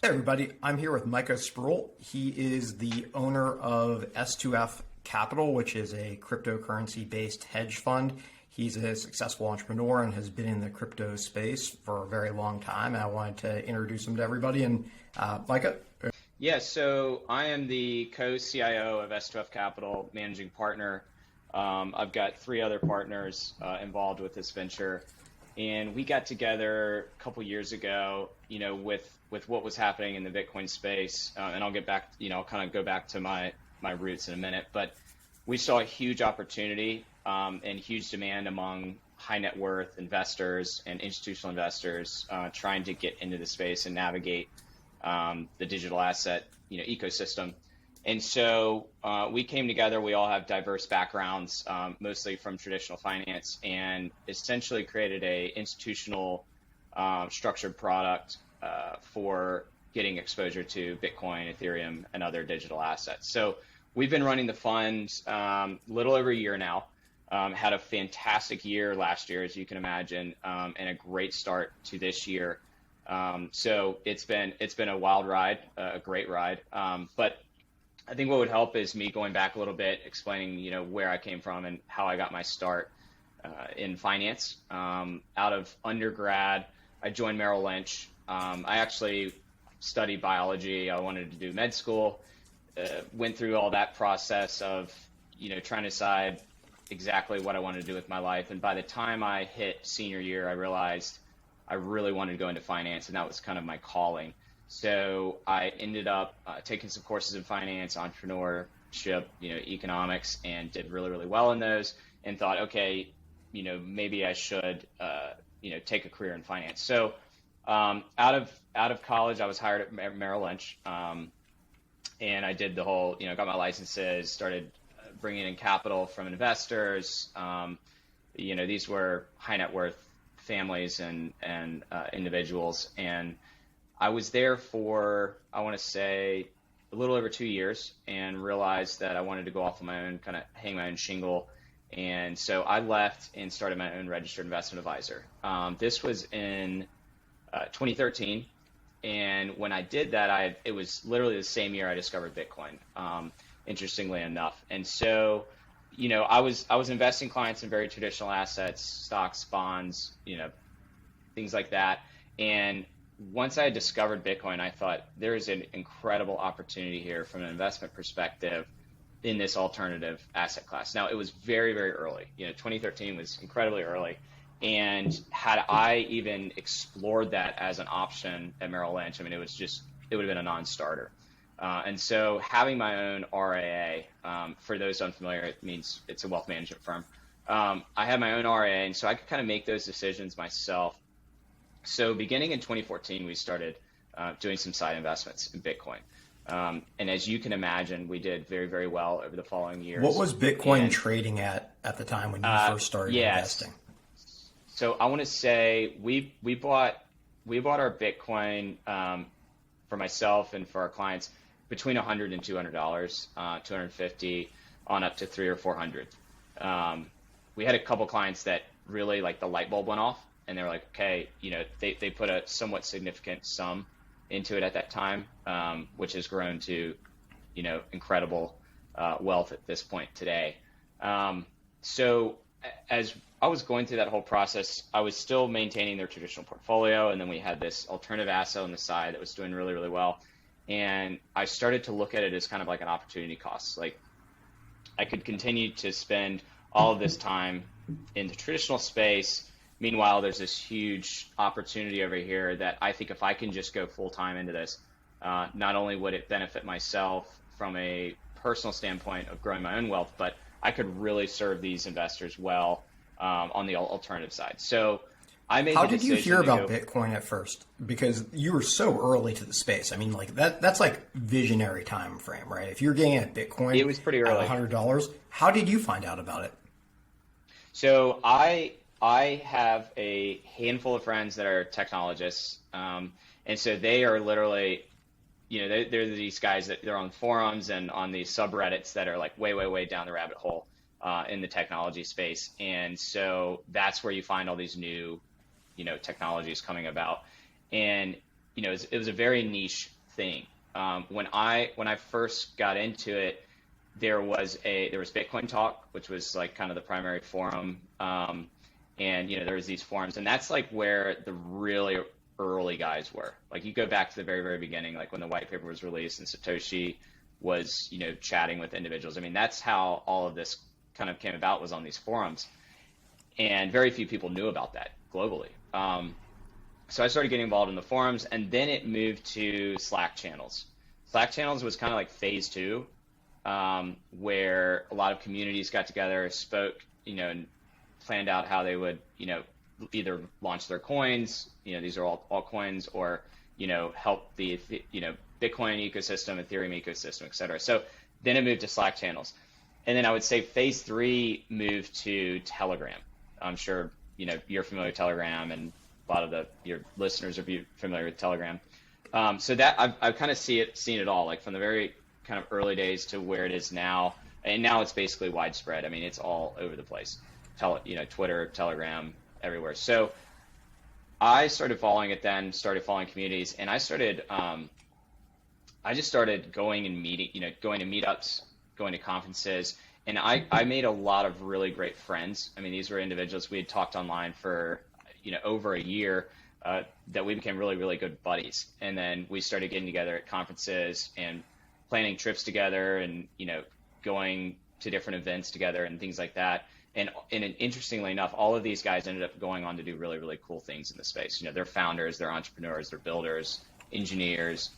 Hey everybody, I'm here with Micah Spruill. He is the owner of S2F Capital, which is a cryptocurrency-based hedge fund. He's a successful entrepreneur and has been in the crypto space for a very long time. I wanted to introduce him to everybody. And Micah? Yeah, so I am the co-CIO of S2F Capital, managing partner. I've got three other partners involved with this venture. And we got together a couple years ago, with what was happening in the Bitcoin space. And I'll get back, I'll kind of go back to my roots in a minute. But we saw a huge opportunity and huge demand among high net worth investors and institutional investors trying to get into the space and navigate the digital asset, ecosystem. And so we came together. We all have diverse backgrounds, mostly from traditional finance, and essentially created a institutional structured product for getting exposure to Bitcoin, Ethereum, and other digital assets. So we've been running the fund little over a year now. Had a fantastic year last year, as you can imagine, and a great start to this year. So it's been a wild ride, a great ride. But I think what would help is me going back a little bit, explaining, where I came from and how I got my start in finance. Out of undergrad, I joined Merrill Lynch. I actually studied biology. I wanted to do med school. Went through all that process of, trying to decide exactly what I wanted to do with my life. And by the time I hit senior year, I realized I really wanted to go into finance, and that was kind of my calling. So I ended up taking some courses in finance, entrepreneurship, economics, and did really, really well in those, and thought, okay, maybe I should, take a career in finance. So out of college, I was hired at Merrill Lynch, and I did the whole, got my licenses, started bringing in capital from investors. These were high net worth families and individuals, and I was there for, I want to say, a little over 2 years, and realized that I wanted to go off on my own, kind of hang my own shingle. And so I left and started my own registered investment advisor. This was in 2013. And when I did that, it was literally the same year I discovered Bitcoin, interestingly enough. And so, I was investing clients in very traditional assets, stocks, bonds, things like that. And once I discovered Bitcoin, I thought there is an incredible opportunity here from an investment perspective in this alternative asset class. Now, it was very, very early. 2013 was incredibly early. And had I even explored that as an option at Merrill Lynch, it would have been a non-starter. And so having my own RIA, for those unfamiliar, it means it's a wealth management firm. I had my own RIA, and so I could kind of make those decisions myself. So beginning in 2014, we started doing some side investments in Bitcoin. And as you can imagine, we did very, very well over the following years. What was Bitcoin trading at the time when you first started investing? So I want to say we bought our Bitcoin for myself and for our clients between $100 and $200, $250 on up to $300 or $400. We had a couple clients that really, like, the light bulb went off, and they were like, okay, they put a somewhat significant sum into it at that time, which has grown to, incredible wealth at this point today. So as I was going through that whole process, I was still maintaining their traditional portfolio, and then we had this alternative asset on the side that was doing really, really well. And I started to look at it as kind of like an opportunity cost. Like, I could continue to spend all of this time in the traditional space. Meanwhile, there's this huge opportunity over here that I think if I can just go full time into this, not only would it benefit myself from a personal standpoint of growing my own wealth, but I could really serve these investors well on the alternative side. So I made How the did you decision hear to about Bitcoin at first? Because you were so early to the space. That's like visionary time frame, right? If you're getting at Bitcoin, it was pretty early. At $100, how did you find out about it? So I have a handful of friends that are technologists, and so they are literally, they're these guys that they're on forums and on these subreddits that are like way, way, way down the rabbit hole in the technology space. And so that's where you find all these new, technologies coming about. And it was a very niche thing. When I first got into it, there was Bitcoin Talk, which was like kind of the primary forum, and there was these forums, and that's like where the really early guys were. Like you go back to the very, very beginning, like when the white paper was released and Satoshi was chatting with individuals. I mean, that's how all of this kind of came about, was on these forums, and very few people knew about that globally. So I started getting involved in the forums, and then it moved to Slack channels. Slack channels was kind of like phase 2, where a lot of communities got together, spoke, and planned out how they would, either launch their coins, these are all altcoins, or, help the, Bitcoin ecosystem, Ethereum ecosystem, et cetera. So then it moved to Slack channels. And then I would say phase 3 moved to Telegram. I'm sure, you're familiar with Telegram, and a lot of your listeners are familiar with Telegram. So that I've kind of seen it all, like from the very kind of early days to where it is now. And now it's basically widespread. I mean, it's all over the place. Twitter, Telegram, everywhere. So I started following it then, started following communities, and I just started going and going to meetups, going to conferences, and I made a lot of really great friends. I mean, these were individuals we had talked online for, over a year, that we became really, really good buddies. And then we started getting together at conferences and planning trips together and, going to different events together and things like that. And interestingly enough, all of these guys ended up going on to do really, really cool things in the space. They're founders, they're entrepreneurs, they're builders, engineers,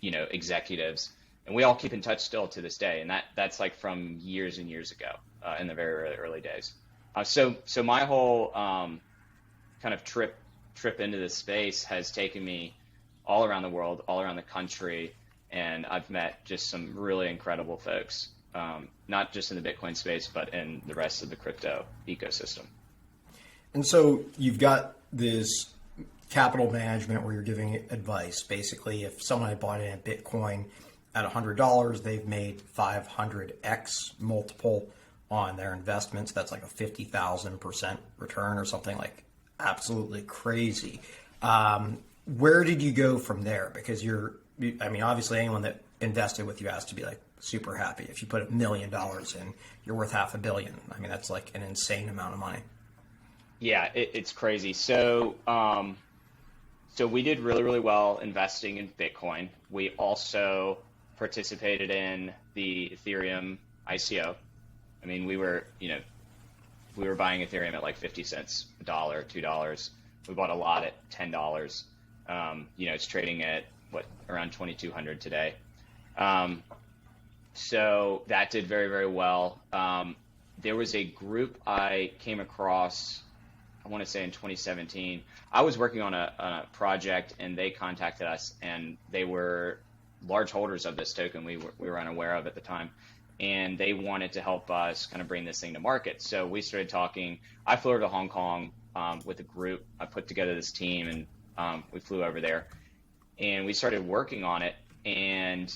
executives, and we all keep in touch still to this day. And that's like from years and years ago, in the very early days. So my whole kind of trip into this space has taken me all around the world, all around the country, and I've met just some really incredible folks. Not just in the Bitcoin space, but in the rest of the crypto ecosystem. And so you've got this capital management where you're giving advice. Basically, if someone had bought in a Bitcoin at $100, they've made 500x multiple on their investments. That's like a 50,000% return or something like absolutely crazy. Where did you go from there? Because obviously anyone that invested with you has to be like super happy. If you put $1 million in, you're worth $500 million. I mean, that's like an insane amount of money. Yeah, it's crazy. So we did really, really well investing in Bitcoin. We also participated in the Ethereum Ico. I mean, we were buying Ethereum at like 50 cents, $1, $2. We bought a lot at $10. It's trading at around 2,200 today. So that did very, very well. There was a group I came across, I want to say in 2017. I was working on a project, and they contacted us, and they were large holders of this token we were unaware of at the time. And they wanted to help us kind of bring this thing to market. So we started talking. I flew over to Hong Kong with a group. I put together this team, and we flew over there. And we started working on it. And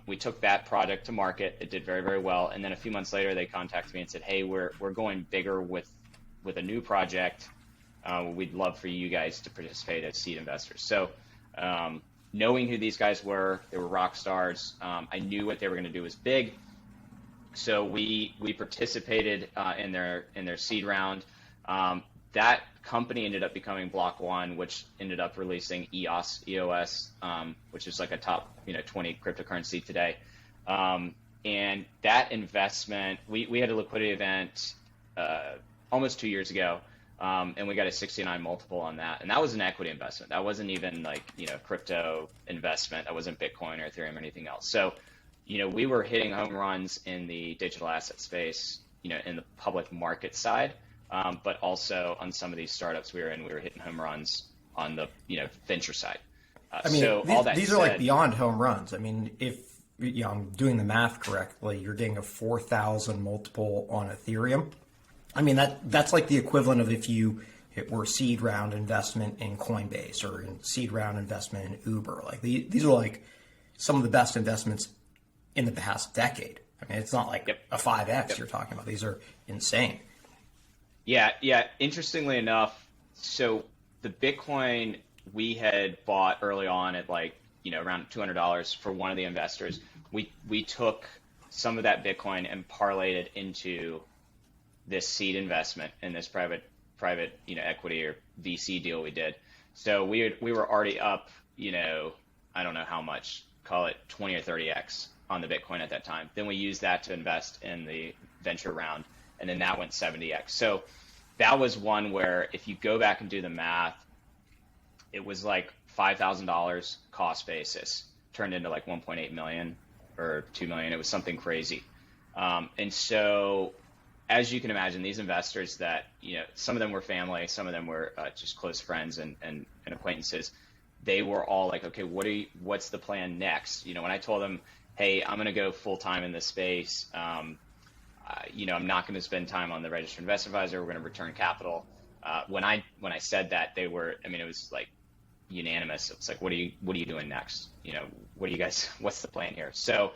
we took that project to market. It did very, very well. And then a few months later, they contacted me and said, "Hey, we're going bigger with a new project. We'd love for you guys to participate as seed investors." So knowing who these guys were, they were rock stars. I knew what they were going to do was big. So we participated in their seed round. That company ended up becoming Block One, which ended up releasing EOS, which is like a top 20 cryptocurrency today. And that investment, we had a liquidity event almost 2 years ago, and we got a 69 multiple on that. And that was an equity investment. That wasn't even like crypto investment. That wasn't Bitcoin or Ethereum or anything else. So we were hitting home runs in the digital asset space, in the public market side. But also on some of these startups we were hitting home runs on the venture side. These are like beyond home runs. I mean, if I'm doing the math correctly, you're getting a 4,000 multiple on Ethereum. I mean, that's like the equivalent of if you were seed round investment in Coinbase or in seed round investment in Uber. Like these are like some of the best investments in the past decade. I mean, it's not like a 5x you're talking about. These are insane. Yeah. Interestingly enough, so the Bitcoin we had bought early on at like, around $200 for one of the investors. We took some of that Bitcoin and parlayed it into this seed investment in this private equity or VC deal we did. So we were already up, I don't know how much, call it 20 or 30x on the Bitcoin at that time. Then we used that to invest in the venture round, and then that went 70x. So that was one where if you go back and do the math, it was like $5,000 cost basis turned into like 1.8 million or 2 million. It was something crazy. And so as you can imagine, these investors that, some of them were family, some of them were just close friends and acquaintances. They were all like, okay, what's the plan next? When I told them, hey, I'm going to go full time in this space. I'm not going to spend time on the registered investment advisor. We're going to return capital. When I said that, they were, it was like unanimous. It's like, what are you doing next? What's the plan here? So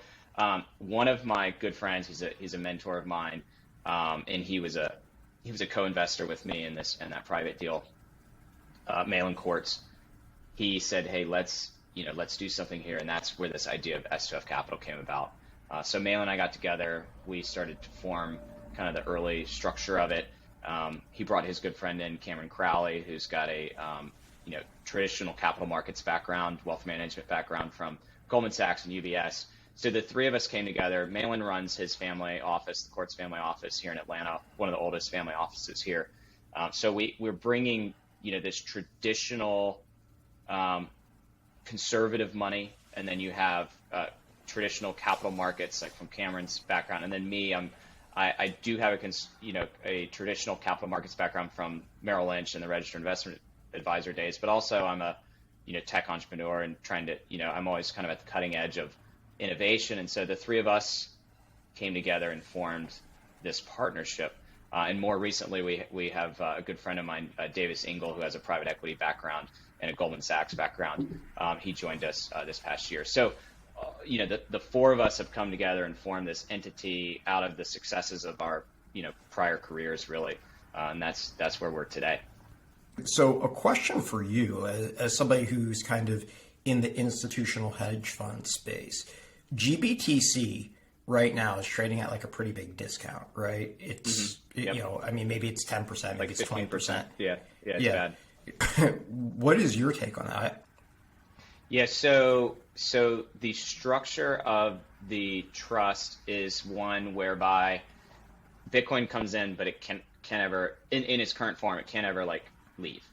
one of my good friends, he's a mentor of mine, and he was a co-investor with me in that private deal, Malin Quartz. He said, hey, let's do something here, and that's where this idea of S2F Capital came about. So Malin and I got together. We started to form kind of the early structure of it. He brought his good friend in, Cameron Crowley, who's got a traditional capital markets background, wealth management background from Goldman Sachs and UBS. So the three of us came together. Malin runs his family office, the Quartz family office here in Atlanta, one of the oldest family offices here. So we're bringing this traditional conservative money, and then you have traditional capital markets, like from Cameron's background, and then me. I do have a traditional capital markets background from Merrill Lynch and the registered investment advisor days, but also I'm a tech entrepreneur and trying to I'm always kind of at the cutting edge of innovation, and so the three of us came together and formed this partnership. And more recently, we have a good friend of mine, Davis Engel, who has a private equity background and a Goldman Sachs background. He joined us this past year. So, the four of us have come together and formed this entity out of the successes of our, prior careers, really. And that's where we're today. So a question for you, as somebody who's kind of in the institutional hedge fund space, GBTC right now is trading at like a pretty big discount, right? It's, Yep. Maybe it's 10%, maybe it's 20%. Yeah, it's bad. What is your take on that? Yeah, so the structure of the trust is one whereby Bitcoin comes in, but it can ever, in its current form, it can't ever like leave.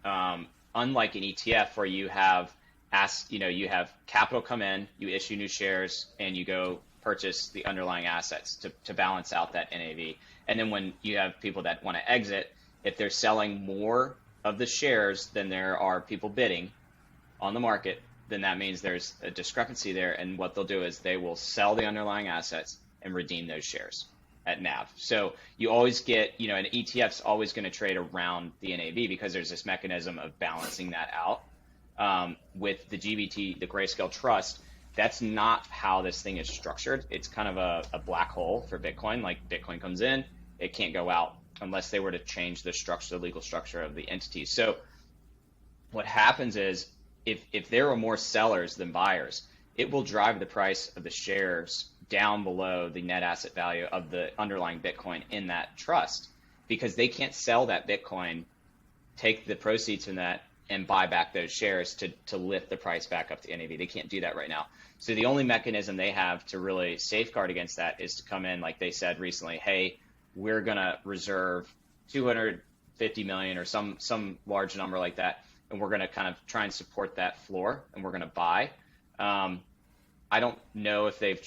Unlike an ETF where you have capital come in, you issue new shares, and you go purchase the underlying assets to balance out that NAV. And then when you have people that want to exit, if they're selling more of the shares than there are people bidding on the market, then that means there's a discrepancy there. And what they'll do is they will sell the underlying assets and redeem those shares at NAV. So you always get, an ETF's always going to trade around the NAV because there's this mechanism of balancing that out. With the GBT, the Grayscale Trust, that's not how this thing is structured. It's kind of a black hole for Bitcoin. Like Bitcoin comes in, it can't go out unless they were to change the structure, the legal structure of the entity. So what happens is if there are more sellers than buyers, it will drive the price of the shares down below the net asset value of the underlying Bitcoin in that trust, because they can't sell that Bitcoin, take the proceeds from that, and buy back those shares to lift the price back up to NAV. They can't do that right now. So the only mechanism they have to really safeguard against that is to come in, like they said recently, hey, we're going to reserve 250 million or some large number like that, and we're going to kind of try and support that floor, and we're going to buy. I don't know if they've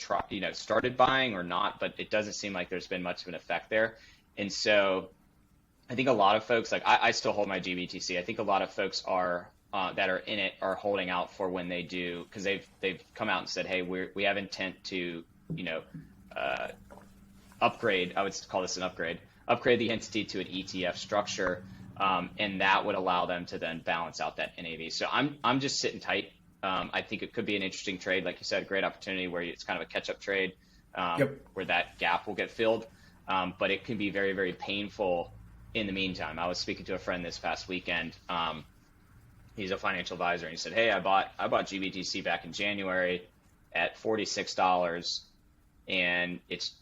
started buying or not, but it doesn't seem like there's been much of an effect there. And so I think a lot of folks, like I still hold my GBTC. I think a lot of folks that are in it are holding out for when they do, because they've come out and said, hey, we have intent to upgrade. I would call this an upgrade the entity to an ETF structure, and that would allow them to then balance out that NAV. So I'm just sitting tight. I think it could be an interesting trade, like you said, great opportunity where it's kind of a catch-up trade, where that gap will get filled, but it can be very, very painful in the meantime. I was speaking to a friend this past weekend He's a financial advisor, and he said, "Hey, I bought GBTC back in January at $46, and it's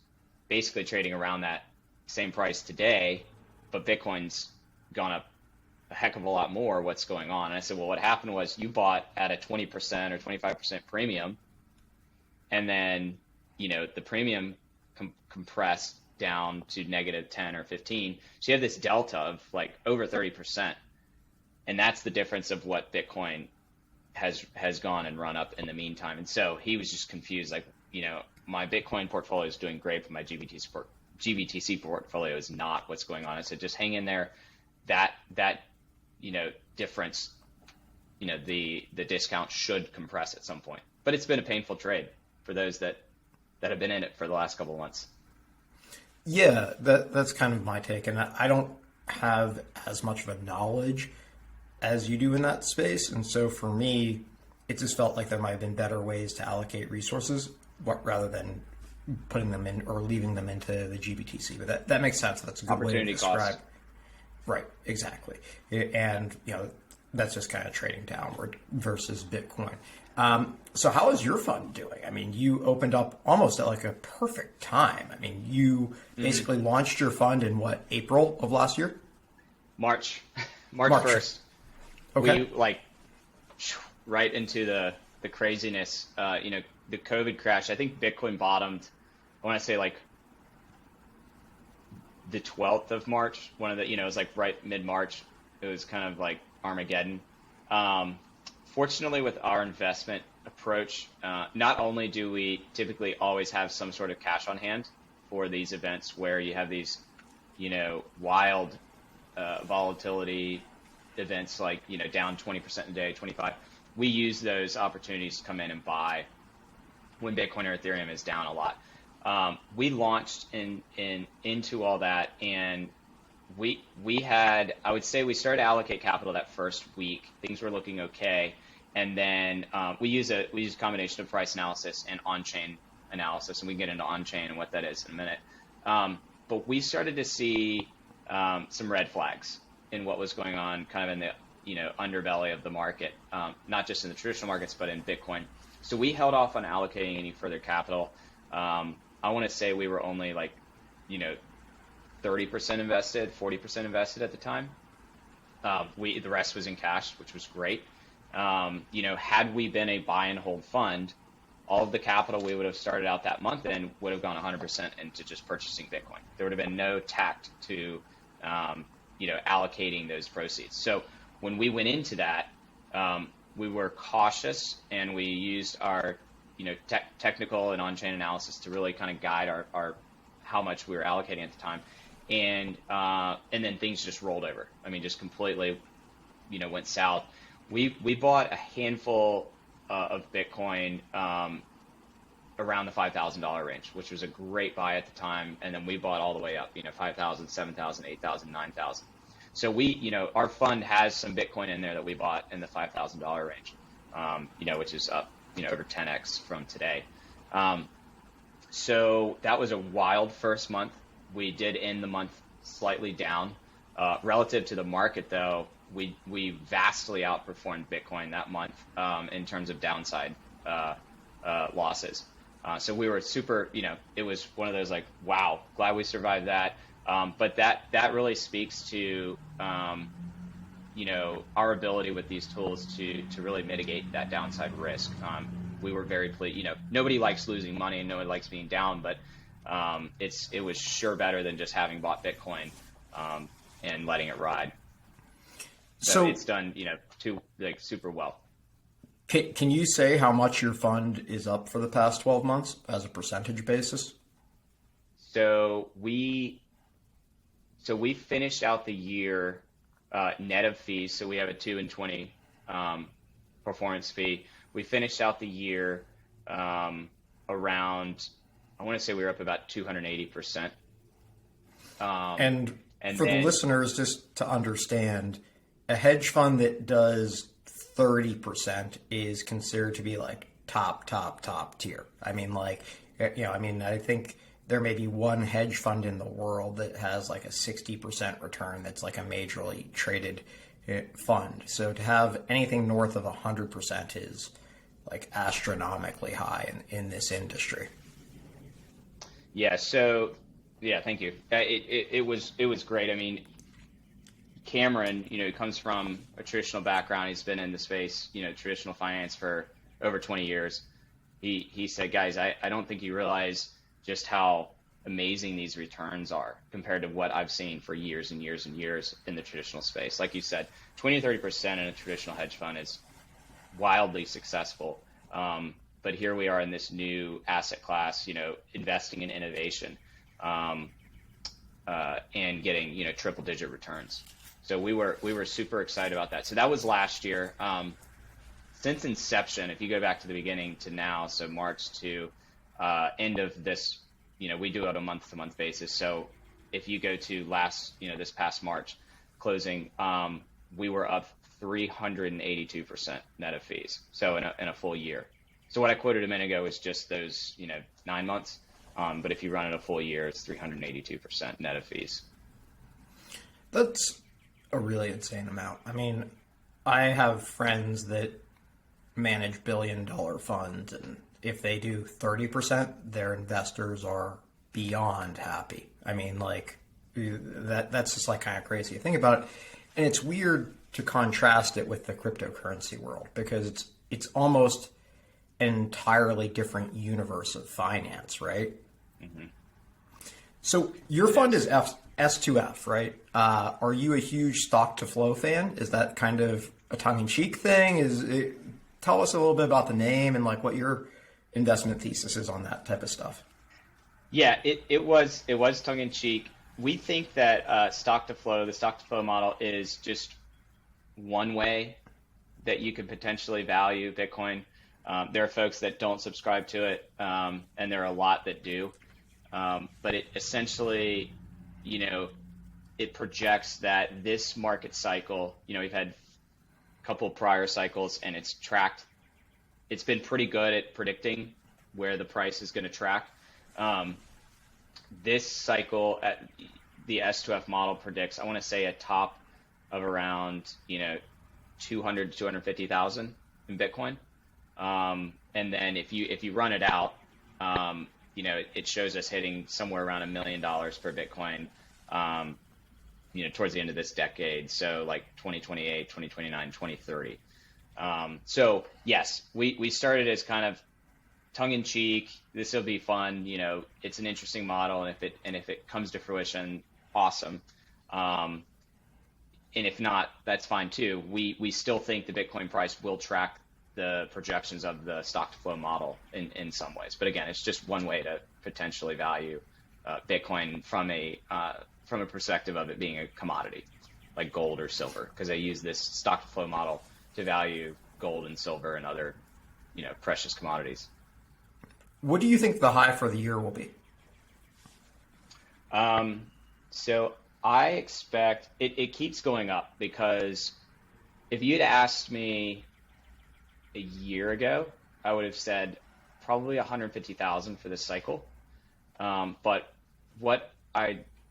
basically trading around that same price today, but Bitcoin's gone up a heck of a lot more. What's going on?" And I said, "Well, what happened was you bought at a 20% or 25% premium, and then the premium compressed down to negative 10 or 15. So you have this delta of like over 30%. And that's the difference of what Bitcoin has gone and run up in the meantime." And so he was just confused, like, my Bitcoin portfolio is doing great, but my GBTC portfolio is not. What's going on? I said, just hang in there. That difference, the discount should compress at some point. But it's been a painful trade for those that have been in it for the last couple of months. Yeah, that's kind of my take. And I don't have as much of a knowledge as you do in that space. And so for me, it just felt like there might have been better ways to allocate resources rather than putting them in or leaving them into the GBTC. But that makes sense. That's a good way to describe. Cost. Right, exactly. And, that's just kind of trading downward versus Bitcoin. So how is your fund doing? I mean, you opened up almost at like a perfect time. I mean, you basically launched your fund in what, April of last year? March 1st. Okay. We right into the craziness, the COVID crash. I think Bitcoin bottomed, I want to say like the 12th of March, it was like right mid-March. It was kind of like Armageddon. Fortunately, with our investment approach, not only do we typically always have some sort of cash on hand for these events where you have these, wild volatility events like, down 20% a day, 25. We use those opportunities to come in and buy when Bitcoin or Ethereum is down a lot. We launched into all that, and we had, I would say we started to allocate capital that first week. Things were looking okay. And then we use a combination of price analysis and on-chain analysis, and we can get into on-chain and what that is in a minute. But we started to see some red flags in what was going on kind of in the underbelly of the market, not just in the traditional markets, but in Bitcoin. So we held off on allocating any further capital. I want to say we were only like, 30% invested, 40% invested at the time. The rest was in cash, which was great. Had we been a buy and hold fund, all of the capital we would have started out that month in would have gone 100% into just purchasing Bitcoin. There would have been no tact to, allocating those proceeds. So when we went into that, we were cautious, and we used our, technical and on-chain analysis to really kind of guide our how much we were allocating at the time. And then things just rolled over. I mean, just completely, went south. We bought a handful of Bitcoin around the $5,000 range, which was a great buy at the time. And then we bought all the way up, 5,000, 7,000, 8,000, 9,000. So we, our fund has some Bitcoin in there that we bought in the $5,000 range, which is up, over 10x from today. So that was a wild first month. We did end the month slightly down. Relative to the market, though, we vastly outperformed Bitcoin that month in terms of downside losses. So we were super, it was one of those like, wow, glad we survived that. But that really speaks to, our ability with these tools to really mitigate that downside risk. We were very pleased. Nobody likes losing money and nobody likes being down, but it was sure better than just having bought Bitcoin and letting it ride. So it's done, super well. Can you say how much your fund is up for the past 12 months as a percentage basis? So we finished out the year net of fees. So we have a 2 and 20 performance fee. We finished out the year around, I want to say we were up about 280%. And for the listeners, just to understand, a hedge fund that does 30% is considered to be like top tier. I mean, I think there may be one hedge fund in the world that has like a 60% return that's like a majorly traded fund. So to have anything north of 100% is like astronomically high in this industry. Yeah. So, yeah, thank you. It was great. I mean, Cameron, he comes from a traditional background. He's been in the space, traditional finance for over 20 years. He said, guys, I don't think you realize just how amazing these returns are compared to what I've seen for years and years and years in the traditional space. Like you said, 20 to 30% in a traditional hedge fund is wildly successful. But here we are in this new asset class, investing in innovation, and getting, triple digit returns. So we were super excited about that. So that was last year. Since inception, if you go back to the beginning to now, so March to end of this, we do it on a month-to-month basis. So if you go to this past March closing, we were up 382% net of fees. So in a full year. So what I quoted a minute ago was just those, 9 months. But if you run it a full year, it's 382% net of fees. That's a really insane amount. I mean, I have friends that manage billion-dollar funds, and if they do 30%, their investors are beyond happy. I mean, like that's just like kind of crazy. Think about it, and it's weird to contrast it with the cryptocurrency world because it's almost an entirely different universe of finance, right? Mm-hmm. So your fund is S2F, right? Are you a huge stock to flow fan? Is that kind of a tongue-in-cheek thing? Tell us a little bit about the name and like what your investment thesis is on that type of stuff. Yeah, it was tongue-in-cheek. We think that the stock to flow model is just one way that you could potentially value Bitcoin. There are folks that don't subscribe to it, and there are a lot that do. But it essentially, it projects that this market cycle, we've had a couple prior cycles and it's been pretty good at predicting where the price is going to track. This cycle at the S2F model predicts, I want to say a top of around, 200 to 250,000 in Bitcoin. And then if you run it out, it shows us hitting somewhere around $1 million per Bitcoin, towards the end of this decade. So like 2028, 2029, 2030. So yes, we started as kind of tongue in cheek. This will be fun. It's an interesting model. And if it comes to fruition, awesome. And if not, that's fine too. We still think the Bitcoin price will track the projections of the stock to flow model in some ways. But again, it's just one way to potentially value Bitcoin from a perspective of it being a commodity like gold or silver, because they use this stock to flow model to value gold and silver and other, precious commodities. What do you think the high for the year will be? So I expect it keeps going up, because if you'd asked me a year ago, I would have said probably 150,000 for this cycle. But what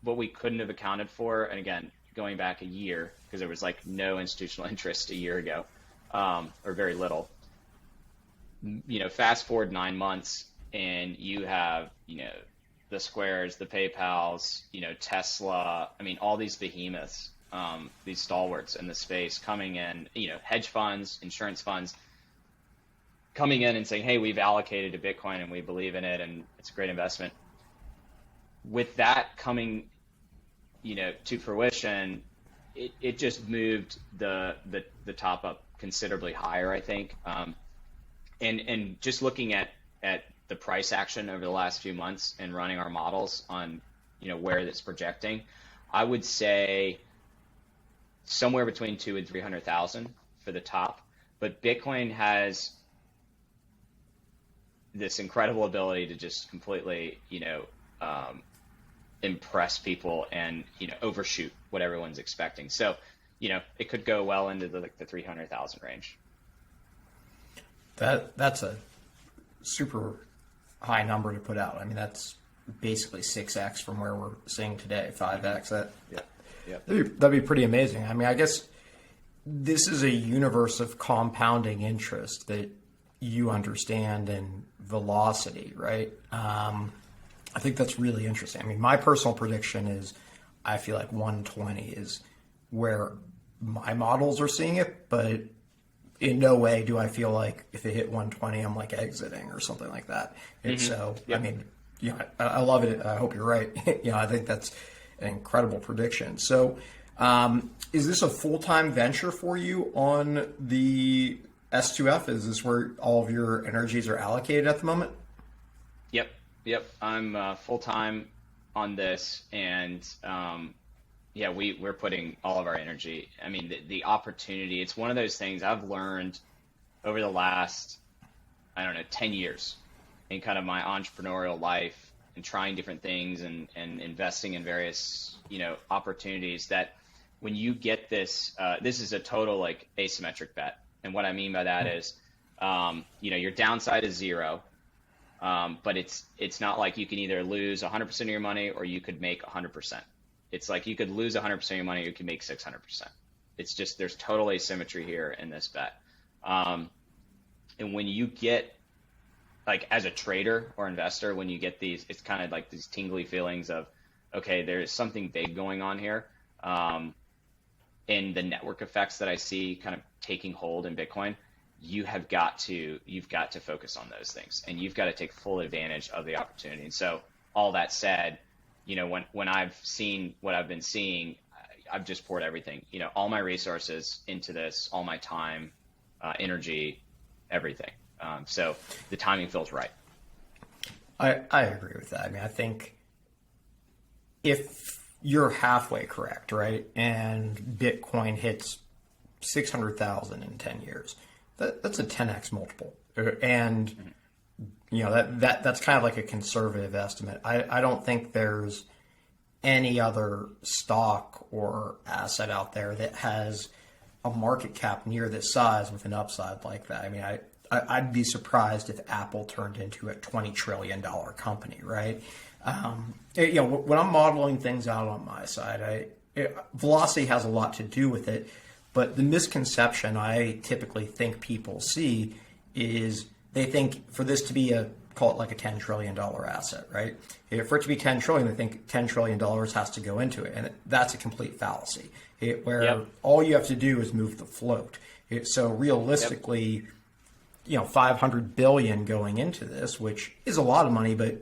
we couldn't have accounted for, and again, going back a year, because there was like no institutional interest a year ago, or very little. Fast forward 9 months, and you have, the Squares, the PayPals, Tesla. I mean, all these behemoths, these stalwarts in the space coming in, hedge funds, insurance funds, coming in and saying, hey, we've allocated to Bitcoin and we believe in it and it's a great investment. With that coming, to fruition, it just moved the top up considerably higher, I think. And just looking at the price action over the last few months and running our models on, where it's projecting, I would say somewhere between 200,000 and 300,000 for the top. But Bitcoin has this incredible ability to just completely, impress people and, overshoot what everyone's expecting. So, it could go well into the 300,000 range. That's a super high number to put out. I mean, that's basically 6x from where we're seeing today, 5x. Yeah. That'd be pretty amazing. I mean, I guess this is a universe of compounding interest that you understand in velocity, right? I think that's really interesting. I mean, my personal prediction is I feel like 120 is where my models are seeing it, but in no way do I feel like if it hit 120, I'm like exiting or something like that. And so, I mean, I love it. I hope you're right. I think that's an incredible prediction. So, is this a full-time venture for you on the S2F? Is this where all of your energies are allocated at the moment? Yep. I'm full-time on this, and we're putting all of our energy. I mean, the opportunity, it's one of those things I've learned over the last, 10 years in kind of my entrepreneurial life and trying different things and investing in various, opportunities, that when you get this, this is a total like asymmetric bet. And what I mean by that is, your downside is zero. But it's not like you can either lose 100% of your money or you could make 100%. It's like you could lose 100% of your money or you could make 600%. It's just, there's total asymmetry here in this bet. And when you get, like, as a trader or investor, when you get these, it's kind of like these tingly feelings of, okay, there's something big going on here. And the network effects that I see kind of taking hold in Bitcoin, you've got to focus on those things, and you've got to take full advantage of the opportunity. And so, all that said, when I've seen what I've been seeing, I've just poured everything, all my resources into this, all my time, energy, everything. So the timing feels right. I agree with that. I mean, I think if you're halfway correct, right, and Bitcoin hits 600,000 in 10 years, that's a 10x multiple, and that's kind of like a conservative estimate. I don't think there's any other stock or asset out there that has a market cap near this size with an upside like that. I mean, I'd be surprised if Apple turned into a $20 trillion company, right? When I'm modeling things out on my side, velocity has a lot to do with it. But the misconception I typically think people see is they think for this to be call it like a $10 trillion asset, right? For it to be 10 trillion, they think $10 trillion has to go into it. And that's a complete fallacy, where all you have to do is move the float. So realistically, 500 billion going into this, which is a lot of money, but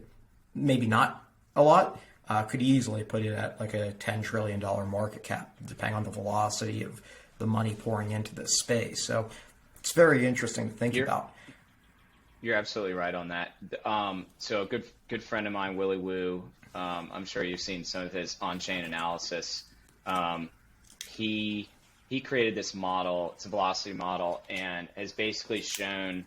maybe not a lot, could easily put it at like a $10 trillion market cap, depending on the velocity of the money pouring into this space. So it's very interesting to think about. You're absolutely right on that. So a good friend of mine, Willie Wu, I'm sure you've seen some of his on-chain analysis. He created this model, it's a velocity model, and has basically shown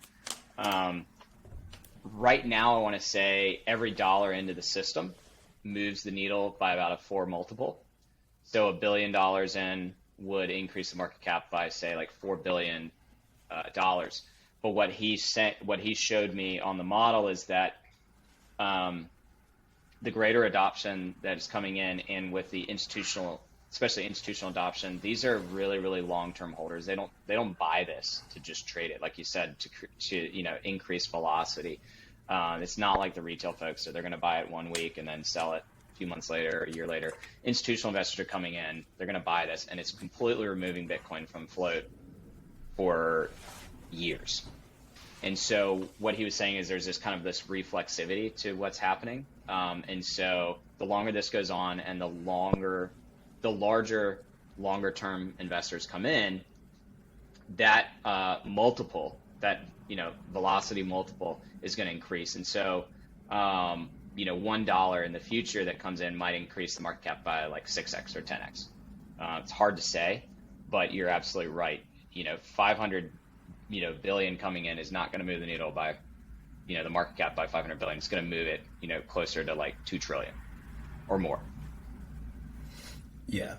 right now, I want to say every dollar into the system moves the needle by about a 4 multiple. So $1 billion in would increase the market cap by, say, like $4 billion. But what he showed me on the model is that the greater adoption that is coming in, and with the especially institutional adoption, these are really, really long-term holders. They don't buy this to just trade it, like you said, to increase velocity. It's not like the retail folks, so they're going to buy it 1 week and then sell it a few months later or a year later. Institutional investors are coming in, they're going to buy this, and it's completely removing Bitcoin from float for years. And so what he was saying is there's this kind of this reflexivity to what's happening. And so the longer this goes on, and the larger, longer term investors come in, that multiple, that velocity multiple is going to increase. And so $1 in the future that comes in might increase the market cap by like 6x or 10x. It's hard to say, but you're absolutely right. 500 billion coming in is not going to move the needle by the market cap by 500 billion. It's going to move it closer to like 2 trillion or more. Yeah.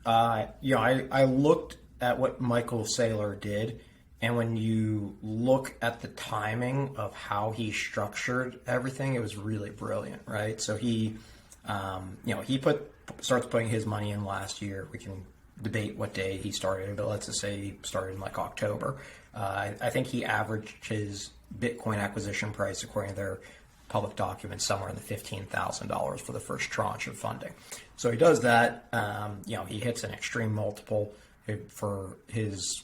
I looked at what Michael Saylor did, and when you look at the timing of how he structured everything, it was really brilliant, right? So he starts putting his money in last year. We can debate what day he started, but let's just say he started in like October. I think he averaged his Bitcoin acquisition price, according to their public documents, somewhere in the $15,000 for the first tranche of funding. So he does that. He hits an extreme multiple for his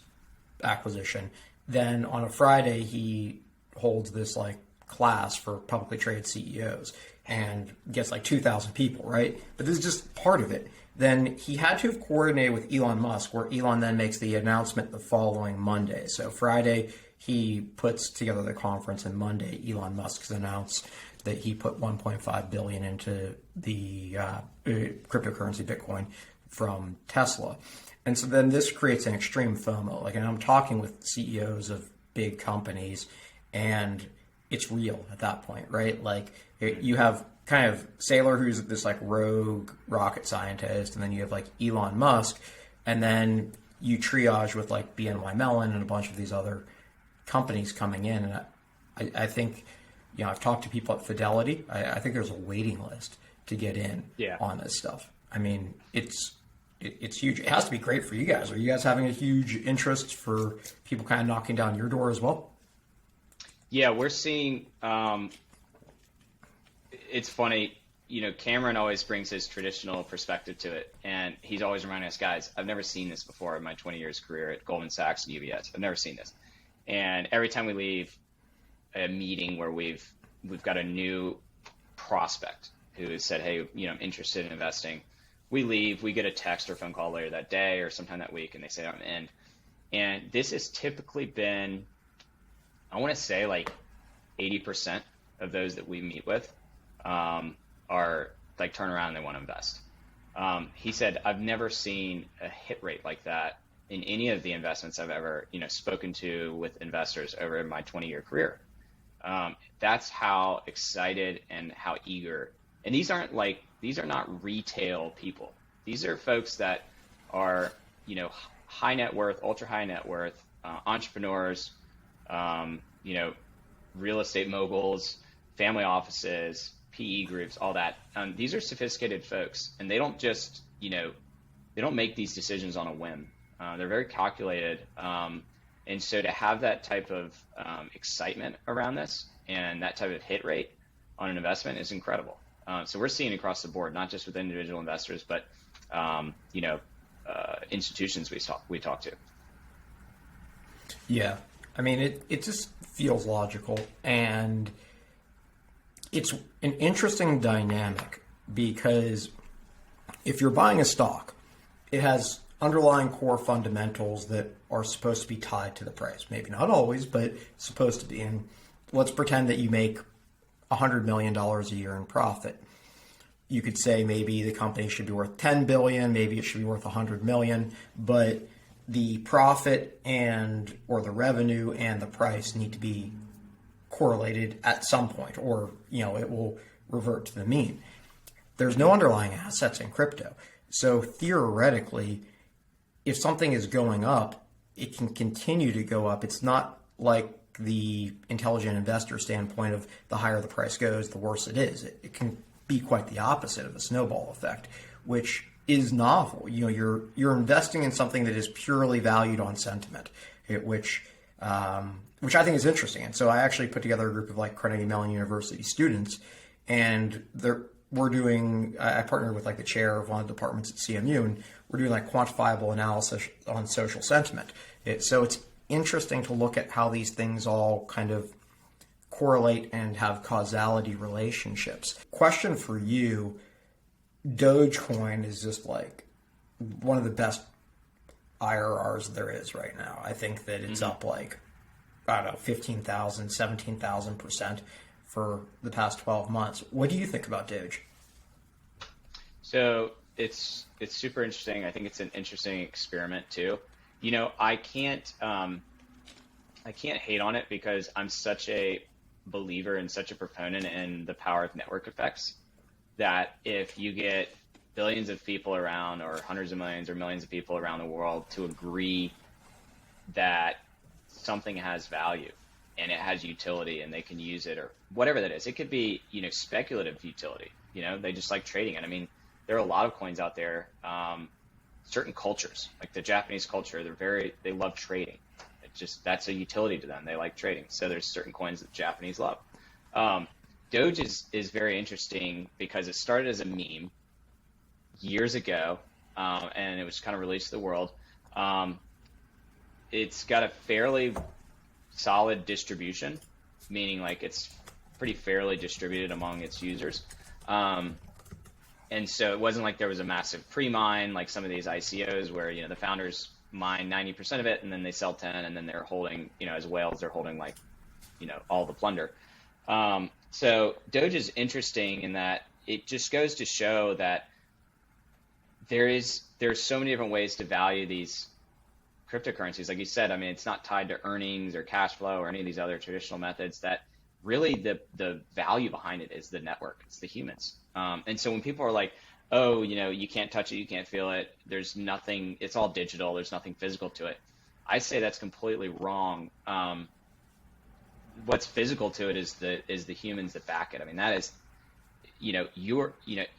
acquisition. Then on a Friday, he holds this like class for publicly traded CEOs and gets like 2,000 people, right? But this is just part of it. Then he had to have coordinated with Elon Musk, where Elon then makes the announcement the following Monday. So Friday, he puts together the conference, and Monday, Elon Musk has announced that he put 1.5 billion into the cryptocurrency Bitcoin from Tesla. And so then this creates an extreme FOMO. And I'm talking with CEOs of big companies, and it's real at that point, right? Like you have kind of Saylor, who's this like rogue rocket scientist, and then you have like Elon Musk, and then you triage with like BNY Mellon and a bunch of these other companies coming in. And I think, I've talked to people at Fidelity. I think there's a waiting list to get in on this stuff. I mean, it's huge. It has to be great for you guys. Are you guys having a huge interest for people kind of knocking down your door as well? Yeah, we're seeing, it's funny, Cameron always brings his traditional perspective to it, and he's always reminding us, guys, I've never seen this before in my 20 years career at Goldman Sachs and UBS. I've never seen this. And every time we leave a meeting where we've got a new prospect who has said, hey, I'm interested in investing, we leave, we get a text or phone call later that day or sometime that week, and they say I'm in. And this has typically been, I want to say like 80% of those that we meet with are like turn around and they want to invest. He said, I've never seen a hit rate like that in any of the investments I've ever, spoken to with investors over my 20-year career. That's how excited and how eager. And these are not retail people. These are folks that are, high net worth, ultra high net worth, entrepreneurs, real estate moguls, family offices, PE groups, all that. These are sophisticated folks, and they don't just, they don't make these decisions on a whim. They're very calculated. And so to have that type of excitement around this and that type of hit rate on an investment is incredible. So we're seeing across the board, not just with individual investors, but, institutions we talk to. Yeah. I mean, it just feels logical, and it's an interesting dynamic because if you're buying a stock, it has underlying core fundamentals that are supposed to be tied to the price. Maybe not always, but supposed to be. And let's pretend that you make $100 million a year in profit. You could say maybe the company should be worth 10 billion, maybe it should be worth 100 million, but the profit or the revenue and the price need to be correlated at some point, or it will revert to the mean. There's no underlying assets in crypto. So theoretically, if something is going up, it can continue to go up. It's not like the intelligent investor standpoint of the higher the price goes, the worse it is. It can be quite the opposite of a snowball effect, which is novel. You're investing in something that is purely valued on sentiment, which I think is interesting. And so I actually put together a group of like Carnegie Mellon University students, and I partnered with like the chair of one of the departments at CMU, and we're doing like quantifiable analysis on social sentiment. So it's interesting to look at how these things all kind of correlate and have causality relationships. Question for you: Dogecoin is just like one of the best IRRs there is right now. I think that it's up like, 15,000, 17,000% for the past 12 months. What do you think about Doge? So it's super interesting. I think it's an interesting experiment too. I can't hate on it because I'm such a believer and such a proponent in the power of network effects, that if you get billions of people around, or hundreds of millions or millions of people around the world to agree that something has value and it has utility and they can use it, or whatever that is, it could be, speculative utility, they just like trading it. I mean, there are a lot of coins out there certain cultures, like the Japanese culture. They love trading. That's a utility to them. They like trading. So there's certain coins that Japanese love. Doge is very interesting because it started as a meme years ago, and it was kind of released to the world. It's got a fairly solid distribution, meaning like it's pretty fairly distributed among its users. And so it wasn't like there was a massive pre-mine like some of these ICOs where, the founders mine 90% of it and then they sell 10 and then they're holding, as whales, they're holding like, all the plunder. So Doge is interesting in that it just goes to show that there's so many different ways to value these cryptocurrencies. Like you said, I mean, it's not tied to earnings or cash flow or any of these other traditional methods. That really the value behind it is the network. It's the humans. And so when people are like, oh, you can't touch it, you can't feel it, there's nothing, it's all digital, there's nothing physical to it, I say that's completely wrong. What's physical to it is the humans that back it. I mean, that is,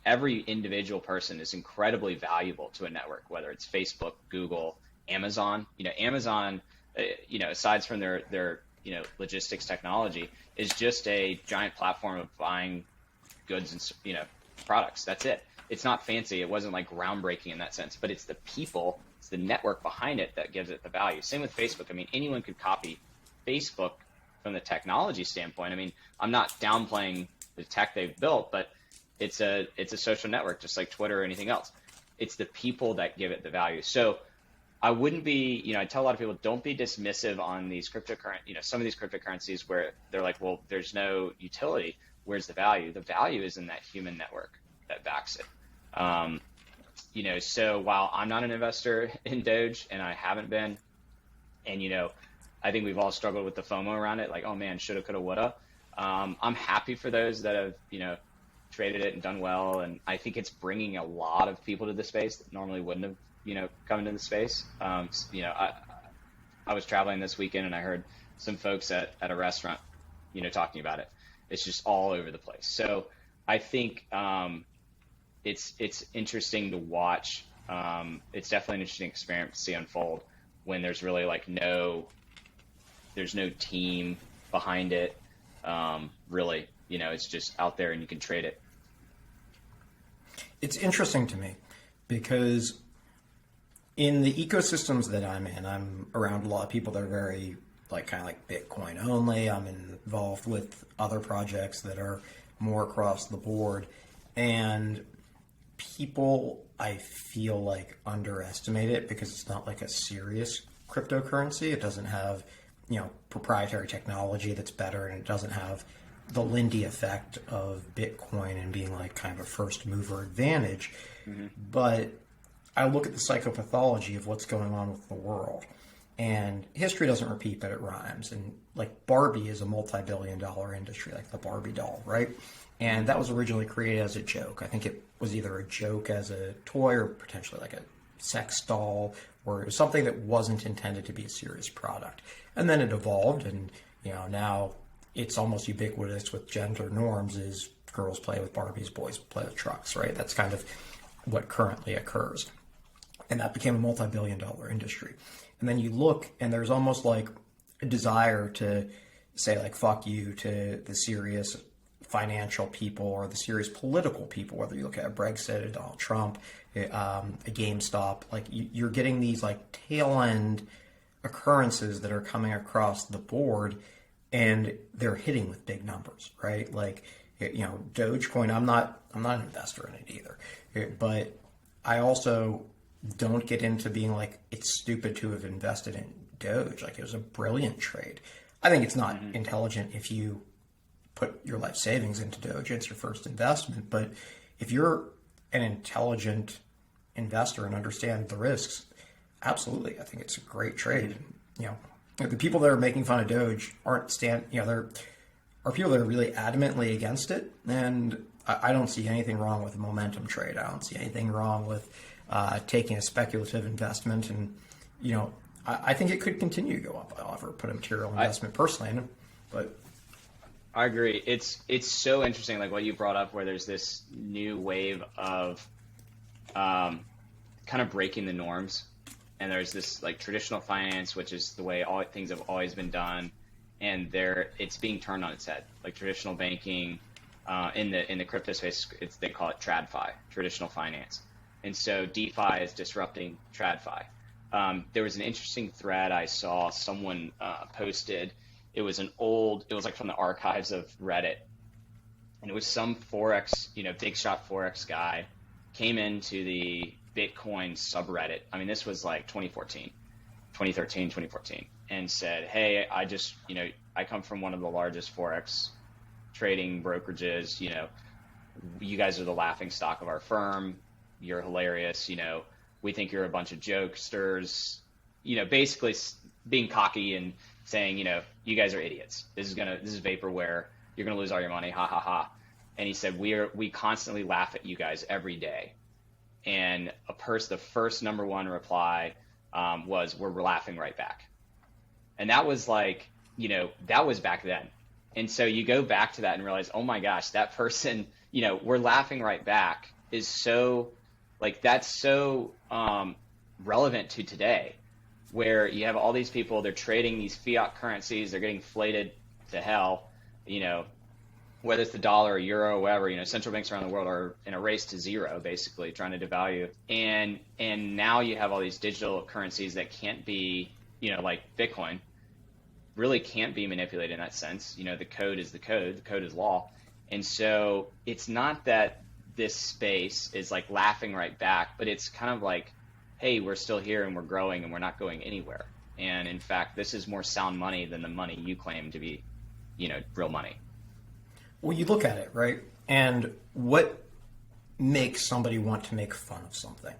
every individual person is incredibly valuable to a network, whether it's Facebook, Google, Amazon. Amazon, aside from their logistics technology, is just a giant platform of buying goods and products. That's it. It's not fancy. It wasn't like groundbreaking in that sense, but it's the people, it's the network behind it that gives it the value. Same with Facebook. I mean, anyone could copy Facebook from the technology standpoint. I mean, I'm not downplaying the tech they've built, but it's a social network just like Twitter or anything else. It's the people that give it the value. So I wouldn't be, I tell a lot of people, don't be dismissive on these some of these cryptocurrencies where they're like, well, there's no utility. Where's the value? The value is in that human network that backs it. So while I'm not an investor in Doge, and I haven't been, and, I think we've all struggled with the FOMO around it, like, oh man, shoulda, coulda, woulda. I'm happy for those that have, traded it and done well. And I think it's bringing a lot of people to the space that normally wouldn't have, come into the space. I was traveling this weekend and I heard some folks at a restaurant, talking about it. It's just all over the place. So I think it's interesting to watch. It's definitely an interesting experiment to see unfold when there's really like there's no team behind it. Really, it's just out there and you can trade it. It's interesting to me because in the ecosystems that I'm in, I'm around a lot of people that are very kind of like Bitcoin only. I'm involved with other projects that are more across the board, and people, I feel like, underestimate it because it's not like a serious cryptocurrency. It doesn't have, proprietary technology that's better, and it doesn't have the Lindy effect of Bitcoin and being like kind of a first mover advantage. Mm-hmm. But I look at the psychopathology of what's going on with the world, and history doesn't repeat, but it rhymes. And like Barbie is a multi-billion-dollar industry, like the Barbie doll, right? And that was originally created as a joke. I think it was either a joke as a toy or potentially like a sex doll, or something that wasn't intended to be a serious product. And then it evolved, and now it's almost ubiquitous with gender norms is girls play with Barbies, boys play with trucks, right? That's kind of what currently occurs. And that became a multi-billion-dollar industry. And then you look, and there's almost like a desire to say like fuck you to the serious financial people or the serious political people, whether you look at Brexit, a Donald Trump, a GameStop. Like you're getting these like tail end occurrences that are coming across the board, and they're hitting with big numbers, right? Like Dogecoin. I'm not an investor in it either, but I also don't get into being like it's stupid to have invested in Doge. Like it was a brilliant trade. I think it's not intelligent if you put your life savings into Doge. It's your first investment. But if you're an intelligent investor and understand the risks, absolutely, I think it's a great trade. The people that are making fun of Doge there are people that are really adamantly against it. And I don't see anything wrong with a momentum trade. I don't see anything wrong with taking a speculative investment. And, I think it could continue to go up. I'll ever put a material investment personally in it, but I agree. It's so interesting, like what you brought up, where there's this new wave of kind of breaking the norms. And there's this like traditional finance, which is the way all things have always been done, and it's being turned on its head. Like traditional banking, in the crypto space, they call it TradFi, traditional finance. And so DeFi is disrupting TradFi. There was an interesting thread I saw someone posted. It was like from the archives of Reddit, and it was some Forex, big shot Forex guy came into the Bitcoin subreddit. I mean, this was like 2014, and said, "Hey, I come from one of the largest Forex trading brokerages. You guys are the laughing stock of our firm. You're hilarious. We think you're a bunch of jokesters." Basically being cocky and saying, you guys are idiots. This is vaporware. You're gonna lose all your money. Ha ha ha. And he said, we constantly laugh at you guys every day. And the first number one reply was, "We're laughing right back." And that was like, that was back then. And so you go back to that and realize, oh my gosh, that person, we're laughing right back is so, like, that's so relevant to today, where you have all these people, they're trading these fiat currencies, they're getting inflated to hell, whether it's the dollar or euro or whatever, central banks around the world are in a race to zero, basically trying to devalue. And now you have all these digital currencies that can't be, like Bitcoin, really can't be manipulated in that sense. The code is the code is law. And so it's not that this space is like laughing right back, but it's kind of like, hey, we're still here and we're growing and we're not going anywhere. And in fact, this is more sound money than the money you claim to be, real money. Well, you look at it, right? And what makes somebody want to make fun of something?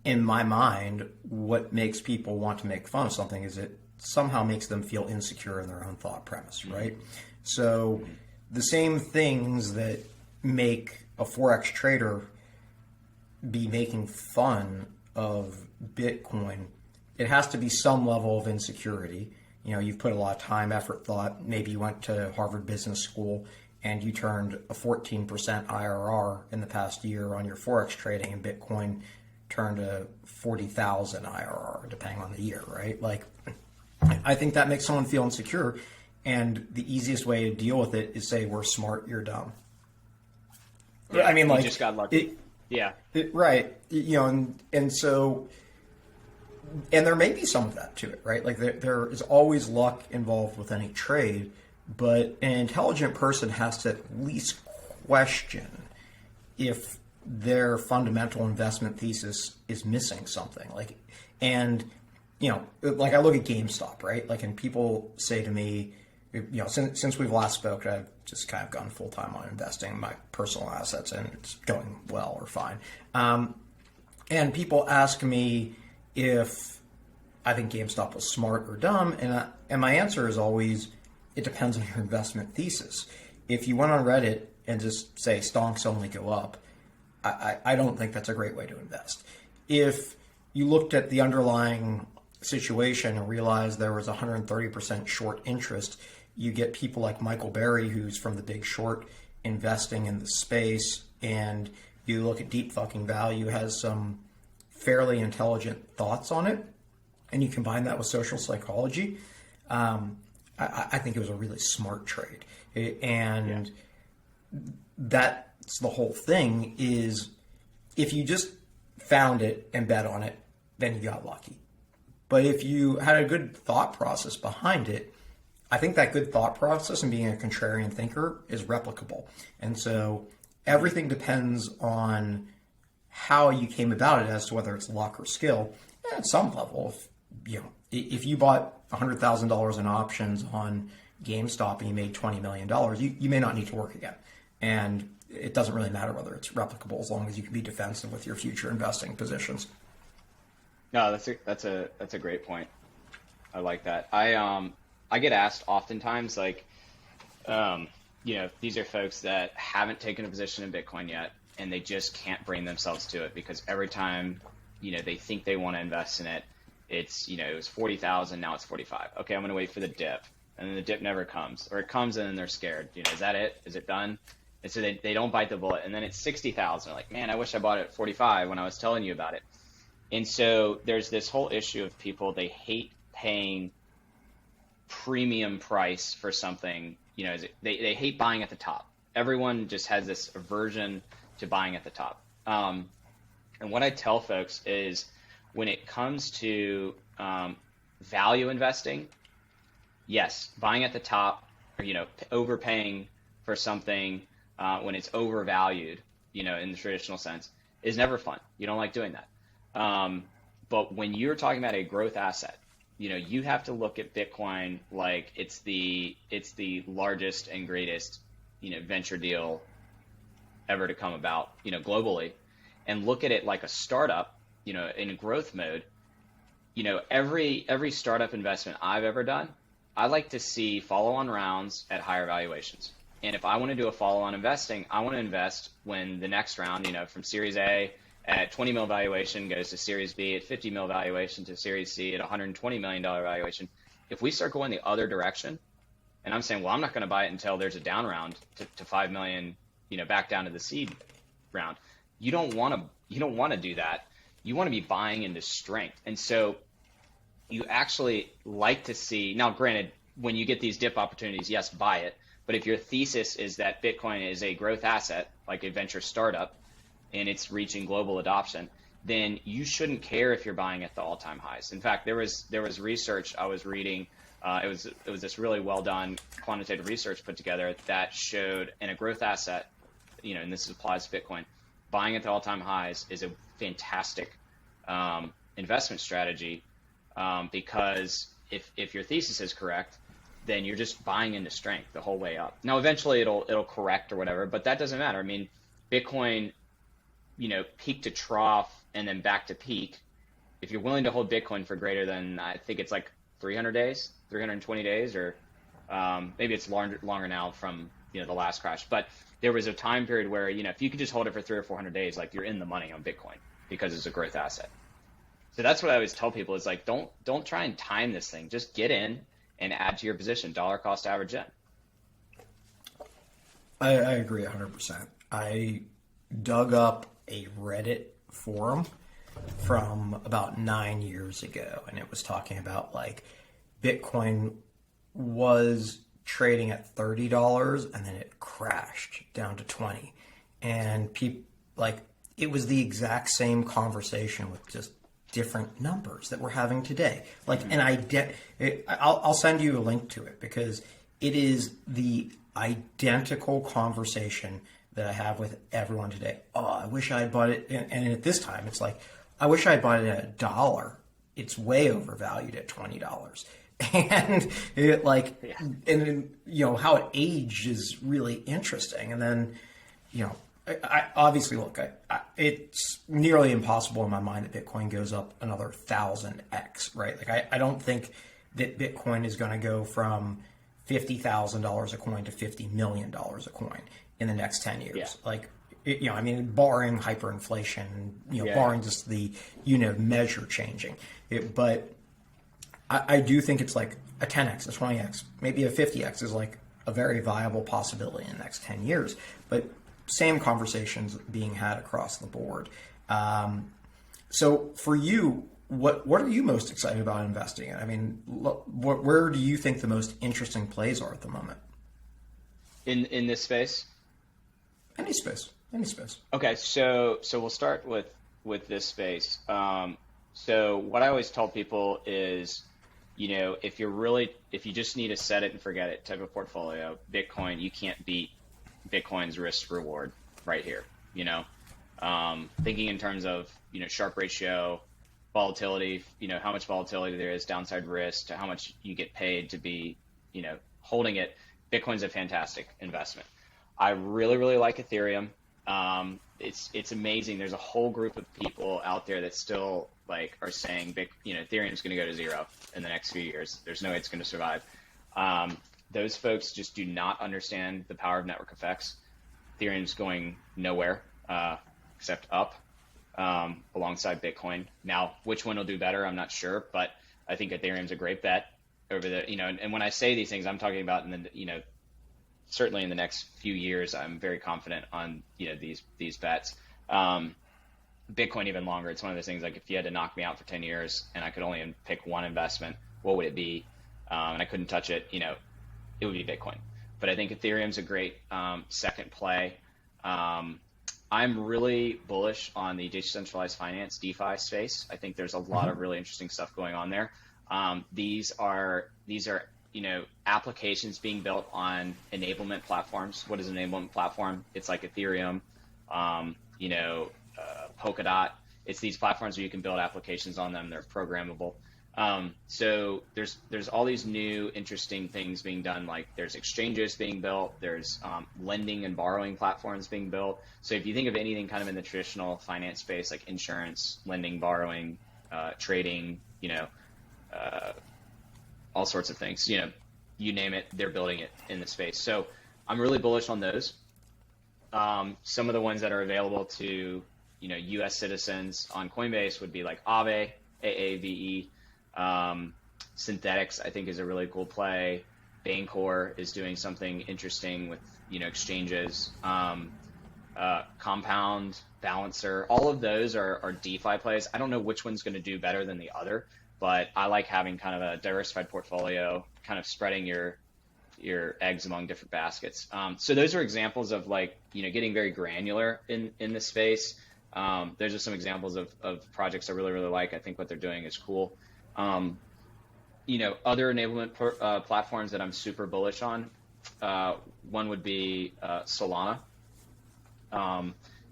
In my mind, what makes people want to make fun of something is it somehow makes them feel insecure in their own thought premise, right? So the same things that make a Forex trader be making fun of Bitcoin, it has to be some level of insecurity. You've put a lot of time, effort, thought. Maybe you went to Harvard Business School and you turned a 14% IRR in the past year on your Forex trading, and Bitcoin turned a 40,000 IRR, depending on the year, right? Like, I think that makes someone feel insecure, and the easiest way to deal with it is say, "We're smart, you're dumb." Yeah, I mean, like, you just got lucky. Right. And so, and there may be some of that to it, right? Like there is always luck involved with any trade, but an intelligent person has to at least question if their fundamental investment thesis is missing something. Like, and, like I look at GameStop, right? Like, and people say to me, since we've last spoke, I've just kind of gone full time on investing in my personal assets, and it's going well or fine. And people ask me if I think GameStop was smart or dumb, and my answer is always, it depends on your investment thesis. If you went on Reddit and just say stonks only go up, I don't think that's a great way to invest. If you looked at the underlying situation and realized there was 130% short interest, you get people like Michael Berry, who's from The Big Short, investing in the space, and you look at Deep Fucking Value, has some fairly intelligent thoughts on it, and you combine that with social psychology, I think it was a really smart trade. And that's the whole thing, is if you just found it and bet on it, then you got lucky. But if you had a good thought process behind it, I think that good thought process and being a contrarian thinker is replicable. And so everything depends on how you came about it as to whether it's luck or skill. And at some level, if you bought $100,000 in options on GameStop and you made $20 million, you may not need to work again. And it doesn't really matter whether it's replicable as long as you can be defensive with your future investing positions. No, that's a great point. I like that. I get asked oftentimes, like, these are folks that haven't taken a position in Bitcoin yet, and they just can't bring themselves to it because every time, they think they want to invest in it, it's, it was 40,000, now it's 45. Okay, I'm going to wait for the dip. And then the dip never comes, or it comes and then they're scared. Is that it? Is it done? And so they don't bite the bullet. And then it's 60,000. Like, man, I wish I bought it at 45 when I was telling you about it. And so there's this whole issue of people, they hate paying premium price for something, they hate buying at the top. Everyone just has this aversion to buying at the top. And what I tell folks is when it comes to value investing, yes, buying at the top or, overpaying for something when it's overvalued, in the traditional sense is never fun. You don't like doing that. But when you're talking about a growth asset, you have to look at Bitcoin like it's the largest and greatest, venture deal ever to come about, globally, and look at it like a startup, in growth mode. Every startup investment I've ever done, I like to see follow-on rounds at higher valuations. And if I want to do a follow-on investing, I want to invest when the next round, from Series A at 20 mil valuation goes to Series B at 50 mil valuation to Series C at $120 million valuation. If we start going the other direction, and I'm saying, well, I'm not going to buy it until there's a down round to 5 million, back down to the seed round. You don't want to do that. You want to be buying into strength. And so you actually like to see, now granted, when you get these dip opportunities, yes, buy it. But if your thesis is that Bitcoin is a growth asset, like a venture startup, and it's reaching global adoption, then you shouldn't care if you're buying at the all-time highs. In fact, there was research I was reading. It was this really well done quantitative research put together that showed in a growth asset, and this applies to Bitcoin, buying at the all-time highs is a fantastic investment strategy because if your thesis is correct, then you're just buying into strength the whole way up. Now, eventually it'll correct or whatever, but that doesn't matter. I mean, Bitcoin, peak to trough and then back to peak. If you're willing to hold Bitcoin for greater than, I think it's like 300 days, 320 days, or maybe it's longer now from, the last crash. But there was a time period where, if you could just hold it for 300 or 400 days, like you're in the money on Bitcoin because it's a growth asset. So that's what I always tell people is like, don't try and time this thing. Just get in and add to your position, dollar cost average in. I agree 100%. I dug up a Reddit forum from about 9 years ago, and it was talking about like Bitcoin was trading at $30 and then it crashed down to 20, and people like it was the exact same conversation with just different numbers that we're having today. Like, and I'll send you a link to it because it is the identical conversation that I have with everyone today. Oh, I wish I had bought it. And at this time, it's like, I wish I had bought it at $1. It's way overvalued at $20. And it and how it aged is really interesting. And then, I obviously look, it's nearly impossible in my mind that Bitcoin goes up another 1,000x, right? Like, I don't think that Bitcoin is going to go from $50,000 a coin to $50 million a coin in the next 10 years. Yeah. Like, barring hyperinflation, barring just the, measure changing. But I do think it's like a 10x, a 20x, maybe a 50x is like a very viable possibility in the next 10 years. But same conversations being had across the board. So for you, what are you most excited about investing in? I mean, where do you think the most interesting plays are at the moment? In this space? Any space. Okay, so we'll start with this space. So what I always tell people is, if you just need a set it and forget it type of portfolio, Bitcoin, you can't beat Bitcoin's risk reward right here. Thinking in terms of, Sharpe ratio, volatility, how much volatility there is, downside risk, to how much you get paid to be, holding it. Bitcoin's a fantastic investment. I really, really like Ethereum. It's amazing. There's a whole group of people out there that still are saying Ethereum's going to go to zero in the next few years. There's no way it's going to survive. Those folks just do not understand the power of network effects. Ethereum's going nowhere except up alongside Bitcoin. Now, which one will do better, I'm not sure, but I think Ethereum's a great bet over the, and when I say these things, I'm talking about in the, certainly in the next few years, I'm very confident on, these bets. Bitcoin even longer. It's one of those things like if you had to knock me out for 10 years and I could only pick one investment, what would it be? And I couldn't touch it, it would be Bitcoin. But I think Ethereum's a great second play. I'm really bullish on the decentralized finance DeFi space. I think there's a lot of really interesting stuff going on there. These are applications being built on enablement platforms. What is an enablement platform? It's like Ethereum, Polkadot. It's these platforms where you can build applications on them. They're programmable. So there's all these new interesting things being done. Like there's exchanges being built. There's lending and borrowing platforms being built. So if you think of anything kind of in the traditional finance space, like insurance, lending, borrowing, trading, all sorts of things, you name it, they're building it in the space. So I'm really bullish on those. Some of the ones that are available to, U.S. citizens on Coinbase would be like Aave, AAVE. Synthetics, I think, is a really cool play. Bancor is doing something interesting with, exchanges. Compound, Balancer, all of those are DeFi plays. I don't know which one's going to do better than the other, but I like having kind of a diversified portfolio, kind of spreading your eggs among different baskets. So those are examples of getting very granular in the space. Those are some examples of projects I really, really like. I think what they're doing is cool. Other enablement platforms that I'm super bullish on, one would be Solana.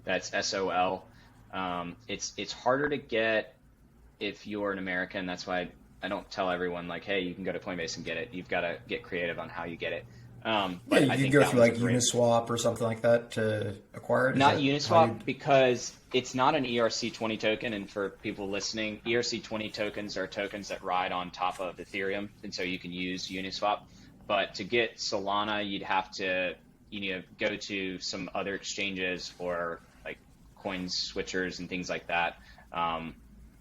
That's SOL. It's harder to get if you're an American. That's why I don't tell everyone hey, you can go to Coinbase and get it. You've got to get creative on how you get it. But you can go through Uniswap or something like that to acquire it? Not Uniswap, because it's not an ERC20 token. And for people listening, ERC20 tokens are tokens that ride on top of Ethereum. And so you can use Uniswap. But to get Solana, you'd have to go to some other exchanges or like coin switchers and things like that.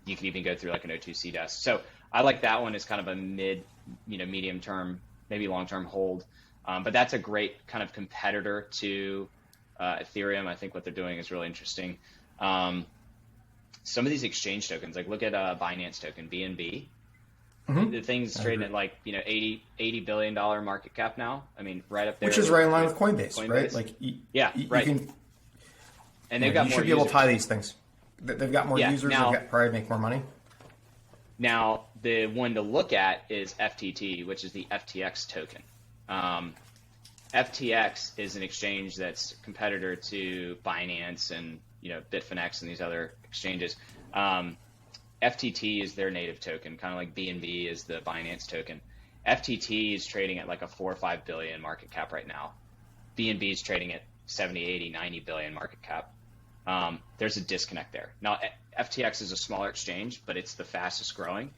You can even go through like an O2C desk. So I like that one as kind of a medium term, maybe long term hold. But that's a great kind of competitor to Ethereum. I think what they're doing is really interesting. Some of these exchange tokens, like look at Binance token, BNB. The thing's trading at $80 billion market cap now. I mean, right up there. Which is right in line with Coinbase, right? Right. And they've got more. You should be able to tie these things. They've got more users. They've got probably make more money. Now, the one to look at is FTT, which is the FTX token. FTX is an exchange that's a competitor to Binance and Bitfinex and these other exchanges. FTT is their native token, kind of like BNB is the Binance token. FTT is trading at like a 4 or 5 billion market cap right now. BNB is trading at 70, 80, 90 billion market cap. There's a disconnect there. Now, FTX is a smaller exchange, but it's the fastest growing.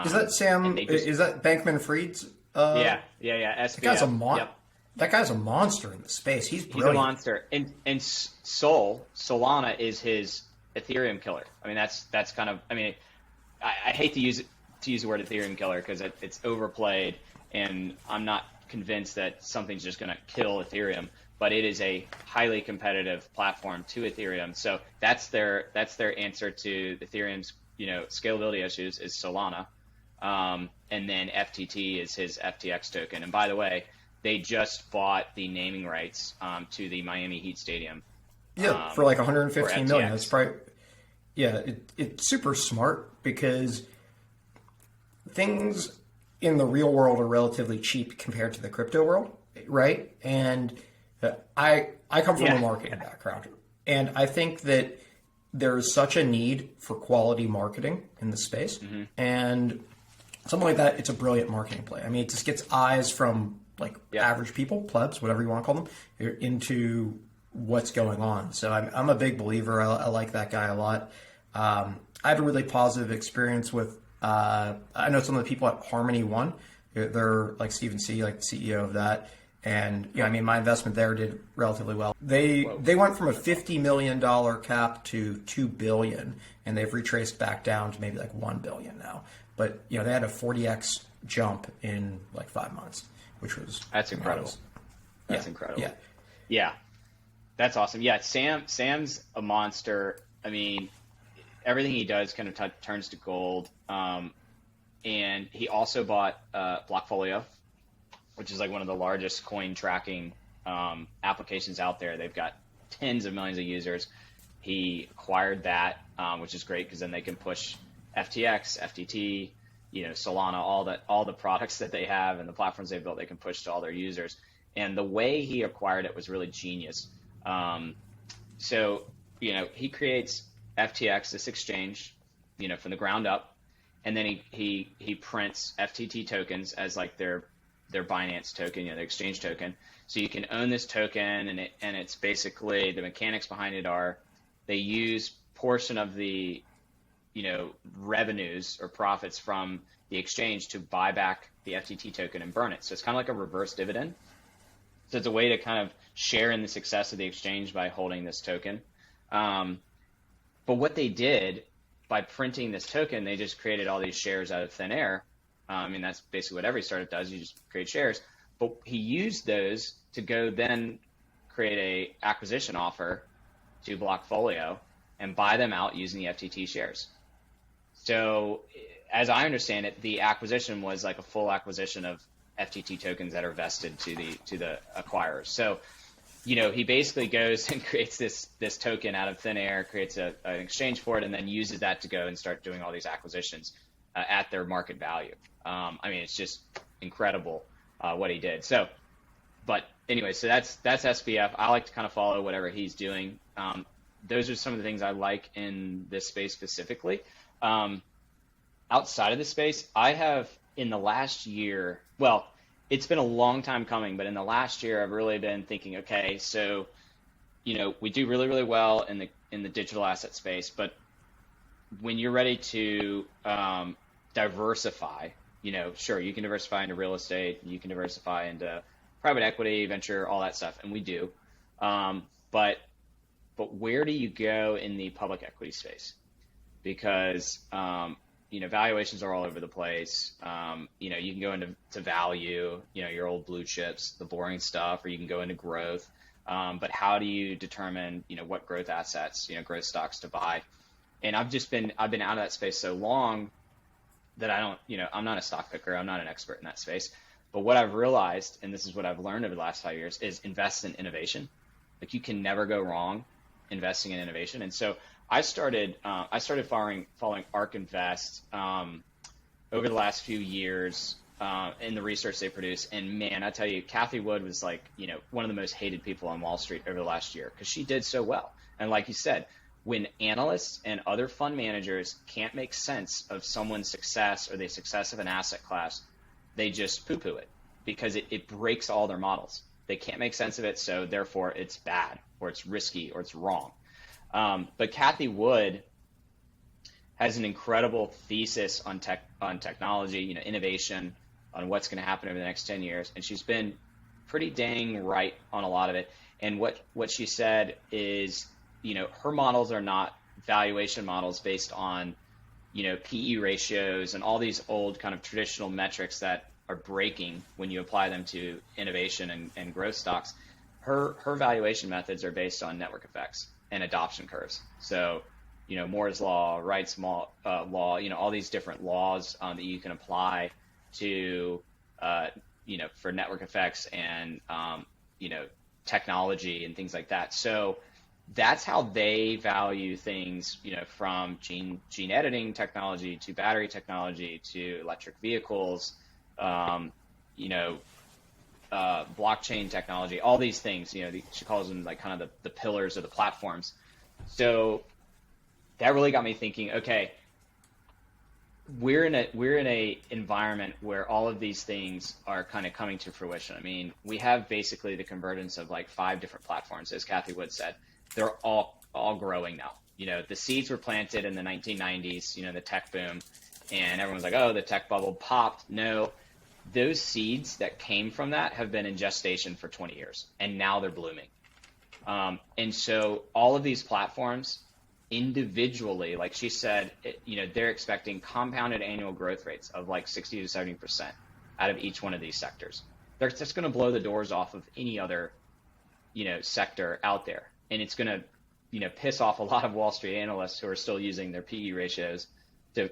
Is that Sam? Is that Bankman-Fried's? Yeah. SBF. That guy's a monster in the space. He's brilliant. He's a monster. And Solana is his Ethereum killer. I mean, that's kind of. I mean, I hate to use the word Ethereum killer because it's overplayed, and I'm not convinced that something's just going to kill Ethereum. But it is a highly competitive platform to Ethereum. So that's their answer to Ethereum's scalability issues is Solana, and then FTT is his FTX token. And by the way, they just bought the naming rights to the Miami Heat Stadium. Yeah, for like 115 million. That's probably it's super smart because things in the real world are relatively cheap compared to the crypto world, right? And I come from a marketing background, and I think that there's such a need for quality marketing in the space, and something like that. It's a brilliant marketing play. I mean, it just gets eyes from average people, plebs, whatever you want to call them, into what's going on. So I'm a big believer. I like that guy a lot. I had a really positive experience with. I know some of the people at Harmony One. They're like Stephen C, like the CEO of that. And I mean, my investment there did relatively well. They went from a $50 million cap to $2 billion, and they've retraced back down to maybe like $1 billion now. But they had a 40x jump in like 5 months, which was incredible. That's incredible. Yeah, that's awesome. Yeah, Sam's a monster. I mean, everything he does kind of turns to gold. And he also bought Blockfolio, which is like one of the largest coin tracking applications out there. They've got tens of millions of users. He acquired that, which is great because then they can push FTX, FTT, Solana, all the products that they have and the platforms they've built, they can push to all their users. And the way he acquired it was really genius. So he creates FTX, this exchange, from the ground up, and then he prints FTT tokens as like their Binance token, the exchange token. So you can own this token, and it's basically the mechanics behind it are they use portion of the revenues or profits from the exchange to buy back the FTT token and burn it. So it's kind of like a reverse dividend. So it's a way to kind of share in the success of the exchange by holding this token. But what they did by printing this token, they just created all these shares out of thin air. That's basically what every startup does. You just create shares. But he used those to go then create a acquisition offer to Blockfolio and buy them out using the FTT shares. So as I understand it, the acquisition was like a full acquisition of FTT tokens that are vested to the acquirers. So, he basically goes and creates this token out of thin air, creates an exchange for it, and then uses that to go and start doing all these acquisitions at their market value. It's just incredible what he did. So, but anyway, so that's SBF. I like to kind of follow whatever he's doing. Those are some of the things I like in this space specifically. Outside of the space, I have in the last year, well, it's been a long time coming, but in the last year, I've really been thinking, okay, so, we do really, really well in the digital asset space, but when you're ready to diversify, sure, you can diversify into real estate, you can diversify into private equity, venture, all that stuff, and we do. But where do you go in the public equity space? Because valuations are all over the place. You can go into value, your old blue chips, the boring stuff, or you can go into growth. But how do you determine, what growth assets, growth stocks to buy? And I've been out of that space so long that I don't, I'm not a stock picker. I'm not an expert in that space. But what I've realized, and this is what I've learned over the last 5 years, is invest in innovation. Like you can never go wrong investing in innovation. And so I started following ARK Invest over the last few years in the research they produce. And man, I tell you, Cathie Wood was like, one of the most hated people on Wall Street over the last year because she did so well. And like you said, when analysts and other fund managers can't make sense of someone's success or the success of an asset class, they just poo-poo it because it breaks all their models. They can't make sense of it, so therefore it's bad or it's risky or it's wrong. But Cathie Wood has an incredible thesis on technology, innovation, on what's going to happen over the next 10 years, and she's been pretty dang right on a lot of it. And what she said is, her models are not valuation models based on, PE ratios and all these old kind of traditional metrics that are breaking when you apply them to innovation and growth stocks. Her valuation methods are based on network effects and adoption curves. So, Moore's law, Wright's law, all these different laws that you can apply to, for network effects and, technology and things like that. So that's how they value things, from gene editing technology to battery technology to electric vehicles, blockchain technology, all these things, she calls them like kind of the pillars of the platforms. So that really got me thinking, okay, we're in a environment where all of these things are kind of coming to fruition. I mean, we have basically the convergence of like 5 different platforms, as Cathie Wood said. They're all growing now. The seeds were planted in the 1990s, the tech boom, and everyone's like, oh, the tech bubble popped. No, those seeds that came from that have been in gestation for 20 years, and now they're blooming. And so all of these platforms individually, like she said, they're expecting compounded annual growth rates of like 60 to 70% out of each one of these sectors. They're just going to blow the doors off of any other, sector out there. And it's going to piss off a lot of Wall Street analysts who are still using their PE ratios to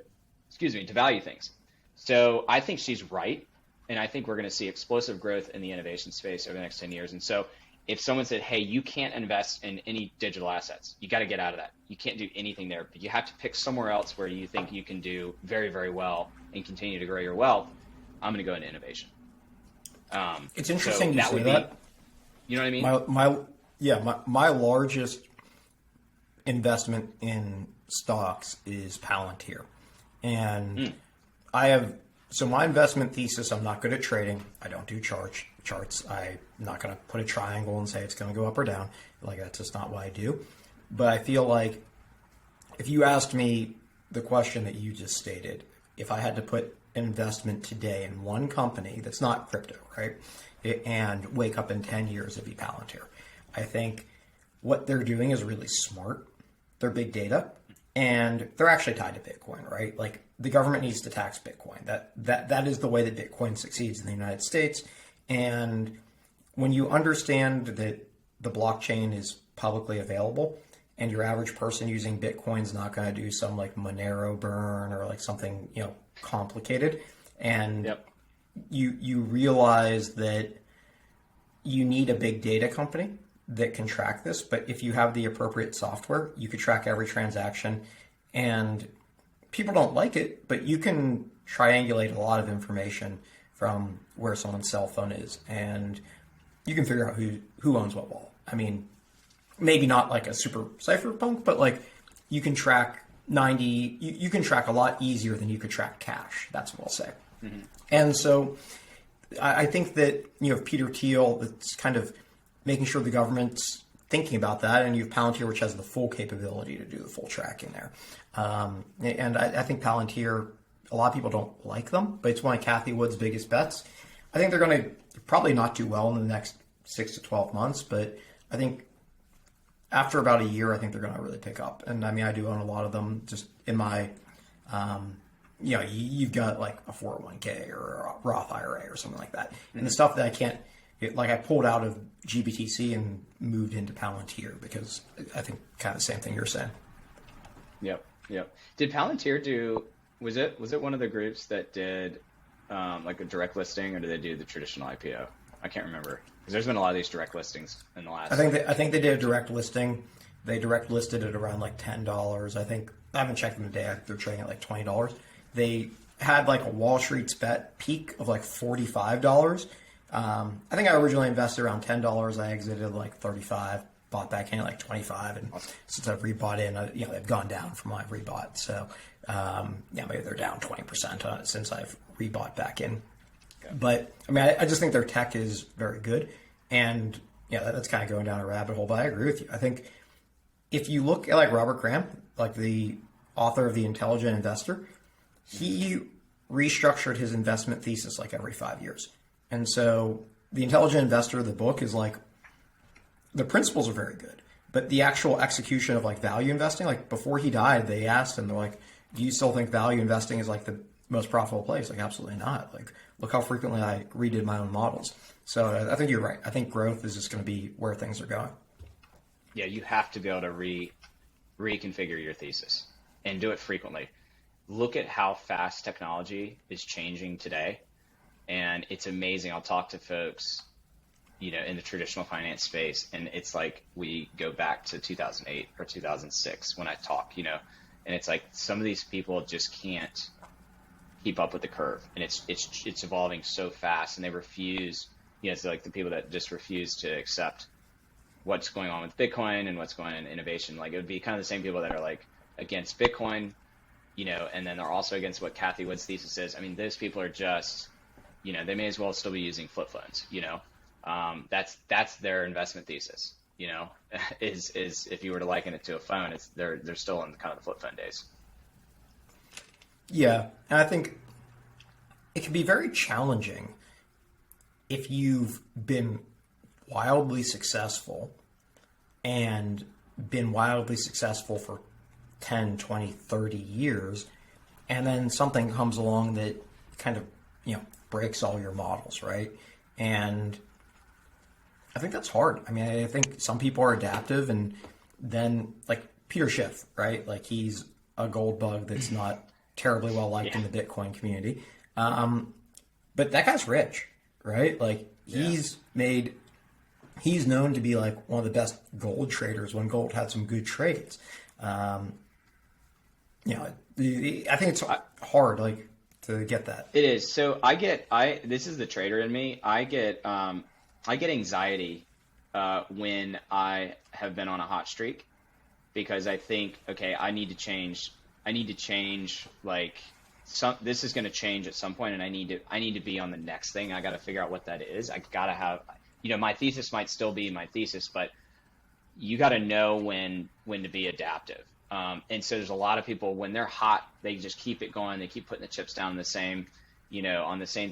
value things. So I think she's right. And I think we're going to see explosive growth in the innovation space over the next 10 years. And so if someone said, hey, you can't invest in any digital assets, you got to get out of that. You can't do anything there, but you have to pick somewhere else where you think you can do very, very well and continue to grow your wealth. I'm going to go into innovation. It's interesting you say that. You know what I mean? My largest investment in stocks is Palantir. And so my investment thesis, I'm not good at trading. I don't do charts. I'm not going to put a triangle and say it's going to go up or down. Like, that's just not what I do. But I feel like if you asked me the question that you just stated, if I had to put an investment today in one company that's not crypto, right, and wake up in 10 years, it'd be Palantir. I think what they're doing is really smart. They're big data, and they're actually tied to Bitcoin, right? Like, the government needs to tax Bitcoin. That is the way that Bitcoin succeeds in the United States. And when you understand that the blockchain is publicly available and your average person using Bitcoin is not going to do some like Monero burn or like something, complicated. And you realize that you need a big data company that can track this. But if you have the appropriate software, you could track every transaction. And people don't like it, but you can triangulate a lot of information from where someone's cell phone is, and you can figure out who owns what wall. I mean, maybe not like a super cypherpunk, but like you can track you can track a lot easier than you could track cash. That's what I'll say. Mm-hmm. And so I think that, Peter Thiel, that's kind of making sure the government's thinking about that, and you have Palantir, which has the full capability to do the full tracking there. And I think Palantir, a lot of people don't like them, but it's one of Cathie Wood's biggest bets. I think they're going to probably not do well in the next 6 to 12 months, but I think after about a year, I think they're going to really pick up. And I mean, I do own a lot of them just in my, you've got like a 401k or a Roth IRA or something like that. Mm-hmm. And the stuff that I can't, I pulled out of GBTC and moved into Palantir because I think kind of the same thing you're saying. Yep. Did Palantir do? Was it one of the groups that did like a direct listing, or did they do the traditional IPO? I can't remember because there's been a lot of these direct listings in the last. I think they did a direct listing. They direct listed at around like $10. I think I haven't checked them today. They're trading at like $20. They had like a Wall Street's bet peak of like $45. I think I originally invested around $10. I exited at like 35, bought back in at like 25, and since I've rebought in, they've gone down from when I've rebought. So maybe they're down 20% since I've rebought back in. Okay. But I mean, I just think their tech is very good, and that's kind of going down a rabbit hole. But I agree with you. I think if you look at like Robert Graham, like the author of The Intelligent Investor, he restructured his investment thesis like every 5 years. And so The Intelligent Investor, the book, is like, the principles are very good, but the actual execution of like value investing, like before he died, they asked him, they're like, do you still think value investing is like the most profitable place? Like, absolutely not. Like, look how frequently I redid my own models. So I think you're right. I think growth is just going to be where things are going. Yeah, you have to be able to reconfigure your thesis and do it frequently. Look at how fast technology is changing today. And it's amazing. I'll talk to folks, in the traditional finance space, and it's like we go back to 2008 or 2006 when I talk, and it's like some of these people just can't keep up with the curve, and it's evolving so fast, and they refuse, it's like the people that just refuse to accept what's going on with Bitcoin and what's going on in innovation. Like, it would be kind of the same people that are like against Bitcoin, and then they're also against what Cathie Wood's thesis is. I mean, those people are just, they may as well still be using flip phones, that's their investment thesis, is if you were to liken it to a phone, they're still in kind of the flip phone days. Yeah. And I think it can be very challenging if you've been wildly successful and been wildly successful for 10, 20, 30 years, and then something comes along that kind of, breaks all your models, right? And I think that's hard. I mean, I think some people are adaptive, and then like Peter Schiff, right? Like he's a gold bug that's not terribly well liked in the Bitcoin community. But that guy's rich, right? Like he's known to be like one of the best gold traders when gold had some good trades. I think it's hard, like, to get that. It is. So this is the trader in me. I get anxiety when I have been on a hot streak, because I think, okay, I need to change. Like, this is going to change at some point, and I need to be on the next thing. I got to figure out what that is. I got to have, my thesis might still be my thesis, but you got to know when to be adaptive. And so there's a lot of people, when they're hot, they just keep it going. They keep putting the chips down on the same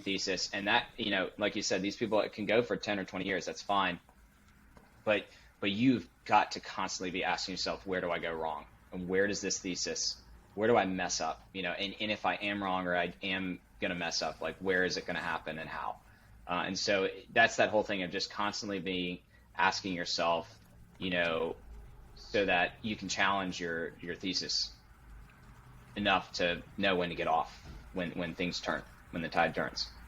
thesis. And that, like you said, these people, it can go for 10 or 20 years. That's fine. But you've got to constantly be asking yourself, where do I go wrong? And where does this thesis, where do I mess up? And if I am wrong, or I am going to mess up, like, where is it going to happen and how? And so that's that whole thing of just constantly asking yourself, so that you can challenge your thesis enough to know when to get off, when things turn, when the tide turns.